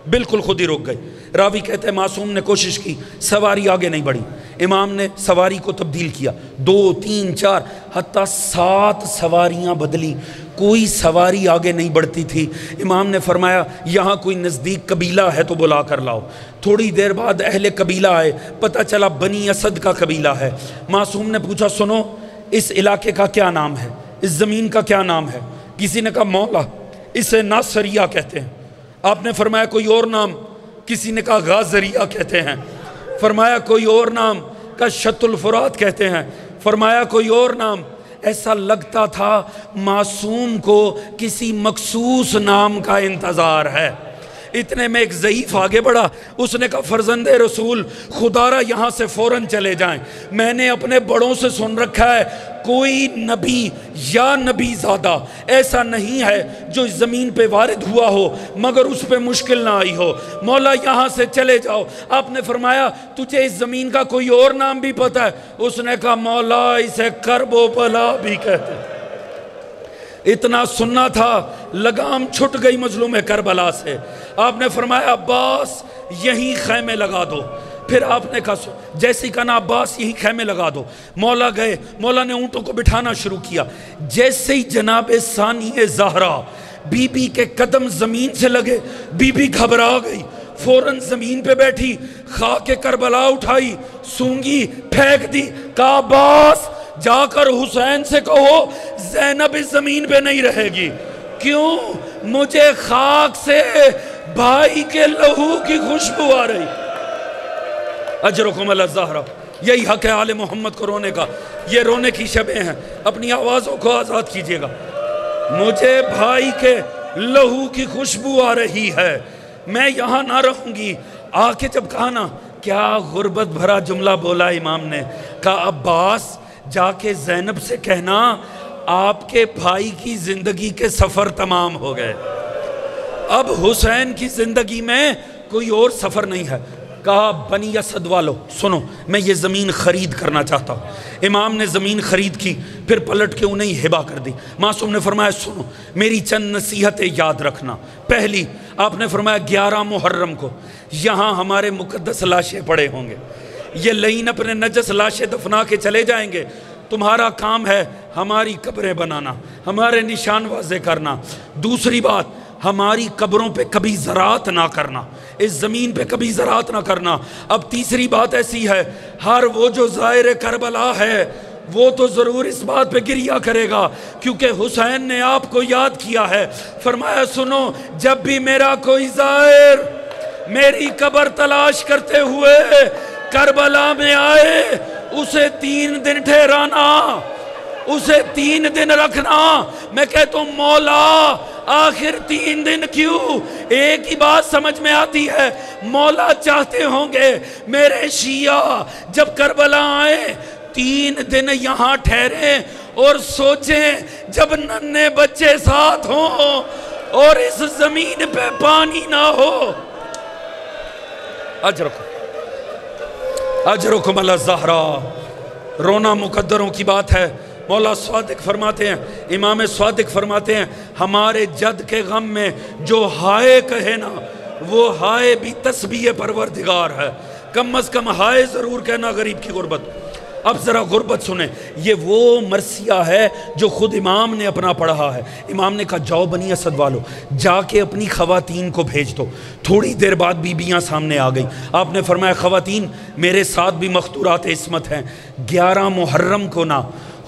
بالکل خود ہی رک گئی۔ راوی کہتے ہیں معصوم نے کوشش کی، سواری آگے نہیں بڑھی۔ امام نے سواری کو تبدیل کیا، 2 3 4 حتیٰ 7 سواریاں بدلی، کوئی سواری آگے نہیں بڑھتی تھی۔ امام نے فرمایا یہاں کوئی نزدیک قبیلہ ہے تو بلا کر لاؤ۔ تھوڑی دیر بعد اہل قبیلہ آئے، پتہ چلا بنی اسد کا قبیلہ ہے۔ معصوم نے پوچھا سنو اس علاقے کا کیا نام ہے، اس زمین کا کیا نام ہے؟ کسی نے کہا مولا، اسے ناصریہ کہتے ہیں۔ آپ نے فرمایا کوئی اور نام؟ کسی نے کہا غازریہ کہتے ہیں۔ فرمایا کوئی اور نام؟ کا شط الفرات کہتے ہیں۔ فرمایا کوئی اور نام؟ ایسا لگتا تھا معصوم کو کسی مخصوص نام کا انتظار ہے۔ اتنے میں ایک ضعیف آگے بڑھا، اس نے کہا فرزند رسول خدا را یہاں سے فوراً چلے جائیں، میں نے اپنے بڑوں سے سن رکھا ہے کوئی نبی یا نبی زادہ ایسا نہیں ہے جو اس زمین پہ وارد ہوا ہو مگر اس پہ مشکل نہ آئی ہو، مولا یہاں سے چلے جاؤ۔ آپ نے فرمایا تجھے اس زمین کا کوئی اور نام بھی پتہ ہے؟ اس نے کہا مولا اسے کرب و بلا بھی کہتے ہیں۔ اتنا سننا تھا، لگام چھٹ گئی مظلوم کربلا سے۔ آپ نے فرمایا عباس یہیں خیمے لگا دو۔ پھر آپ نے کہا جیسی کہا نا عباس یہیں خیمے لگا دو۔ مولا گئے، مولا نے اونٹوں کو بٹھانا شروع کیا۔ جیسے ہی جناب ثانی زہرا بی بی کے قدم زمین سے لگے، بی بی گھبرا گئی، فوراً زمین پہ بیٹھی، خاک کربلا اٹھائی، سونگی پھینک دی، کہا عباس جا کر حسین سے کہو زینب اس زمین پہ نہیں رہے گی۔ کیوں؟ مجھے خاک سے بھائی کے لہو کی خوشبو آ رہی۔ اجرکم اللہ زہرا، یہی حق ہے آل محمد کو رونے کا، یہ رونے کی شبیں ہیں، اپنی آوازوں کو آزاد کیجئے گا۔ مجھے بھائی کے لہو کی خوشبو آ رہی ہے، میں یہاں نہ رہوں گی۔ آ کے جب کہا نا، کیا غربت بھرا جملہ بولا امام نے، کہا عباس جا کے زینب سے کہنا آپ کے بھائی کی زندگی کے سفر تمام ہو گئے، اب حسین کی زندگی میں کوئی اور سفر نہیں ہے۔ کہا بنی اسد والو سنو، میں یہ زمین خرید کرنا چاہتا ہوں۔ امام نے زمین خرید کی، پھر پلٹ کے انہیں ہبا کر دی۔ معصوم نے فرمایا سنو میری چند نصیحتیں یاد رکھنا۔ پہلی، آپ نے فرمایا 11 محرم کو یہاں ہمارے مقدس لاشیں پڑے ہوں گے، یہ لعین اپنے نجس لاشیں دفنا کے چلے جائیں گے، تمہارا کام ہے ہماری قبریں بنانا، ہمارے نشان واضح کرنا۔ دوسری بات، ہماری قبروں پہ کبھی زراعت نہ کرنا، اس زمین پہ کبھی زراعت نہ کرنا۔ اب تیسری بات ایسی ہے، ہر وہ جو زائر کربلا ہے وہ تو ضرور اس بات پہ گریہ کرے گا کیونکہ حسین نے آپ کو یاد کیا ہے۔ فرمایا سنو، جب بھی میرا کوئی زائر میری قبر تلاش کرتے ہوئے کربلا میں آئے، اسے 3 دن ٹھہرانا، اسے 3 دن رکھنا۔ میں کہتا ہوں مولا آخر 3 دن کیوں؟ ایک ہی بات سمجھ میں آتی ہے، مولا چاہتے ہوں گے میرے شیعہ جب کربلا آئے 3 دن یہاں ٹھہریں اور سوچیں جب ننھے بچے ساتھ ہوں اور اس زمین پہ پانی نہ ہو۔ اجرکم اللہ زہرا، رونا مقدروں کی بات ہے۔ مولا صادق فرماتے ہیں، امام صادق فرماتے ہیں ہمارے جد کے غم میں جو ہائے کہے نا وہ ہائے بھی تسبیح پروردگار ہے، کم از کم ہائے ضرور کہنا غریب کی غربت۔ اب ذرا غربت سنیں، یہ وہ مرثیہ ہے جو خود امام نے اپنا پڑھا ہے۔ امام نے کہا جاؤ بنی اسد والو، جا کے اپنی خواتین کو بھیج دو۔ تھوڑی دیر بعد بیبیاں سامنے آ گئیں۔ آپ نے فرمایا خواتین میرے ساتھ بھی مختورات عصمت ہیں، 11 محرم کو نہ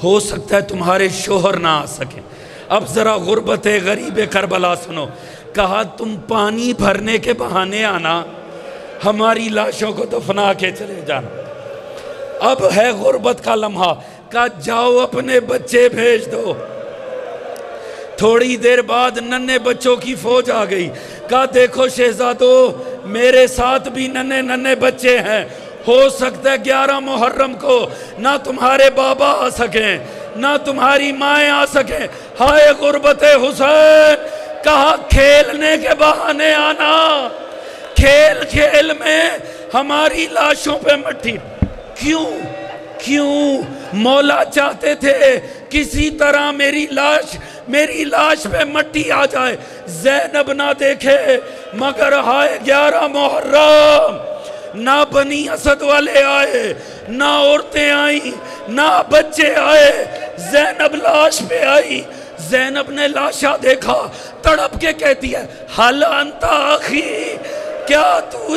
ہو سکتا ہے تمہارے شوہر نہ آ سکیں۔ اب ذرا غربت غریب کربلا سنو، کہا تم پانی بھرنے کے بہانے آنا، ہماری لاشوں کو دفنا کے چلے جانا۔ اب ہے غربت کا لمحہ، کہا جاؤ اپنے بچے بھیج دو۔ تھوڑی دیر بعد ننھے بچوں کی فوج آ گئی، کہا دیکھو شہزادو میرے ساتھ بھی ننھے بچے ہیں، ہو سکتا ہے 11 محرم کو نہ تمہارے بابا آ سکیں نہ تمہاری مائیں آ سکیں۔ ہائے غربت حسین، کہا کھیلنے کے بہانے آنا، کھیل کھیل میں ہماری لاشوں پہ مٹی۔ کیوں مولا چاہتے تھے کسی طرح میری لاش پہ مٹی آ جائے، زینب نہ دیکھے، مگر ہائے 11 محرم نہ بنی اسد والے آئے، نہ عورتیں آئیں، نہ بچے آئے، زینب لاش پہ آئی۔ زینب نے لاشا دیکھا، تڑپ کے کہتی ہے حل انت آخی، کیا تو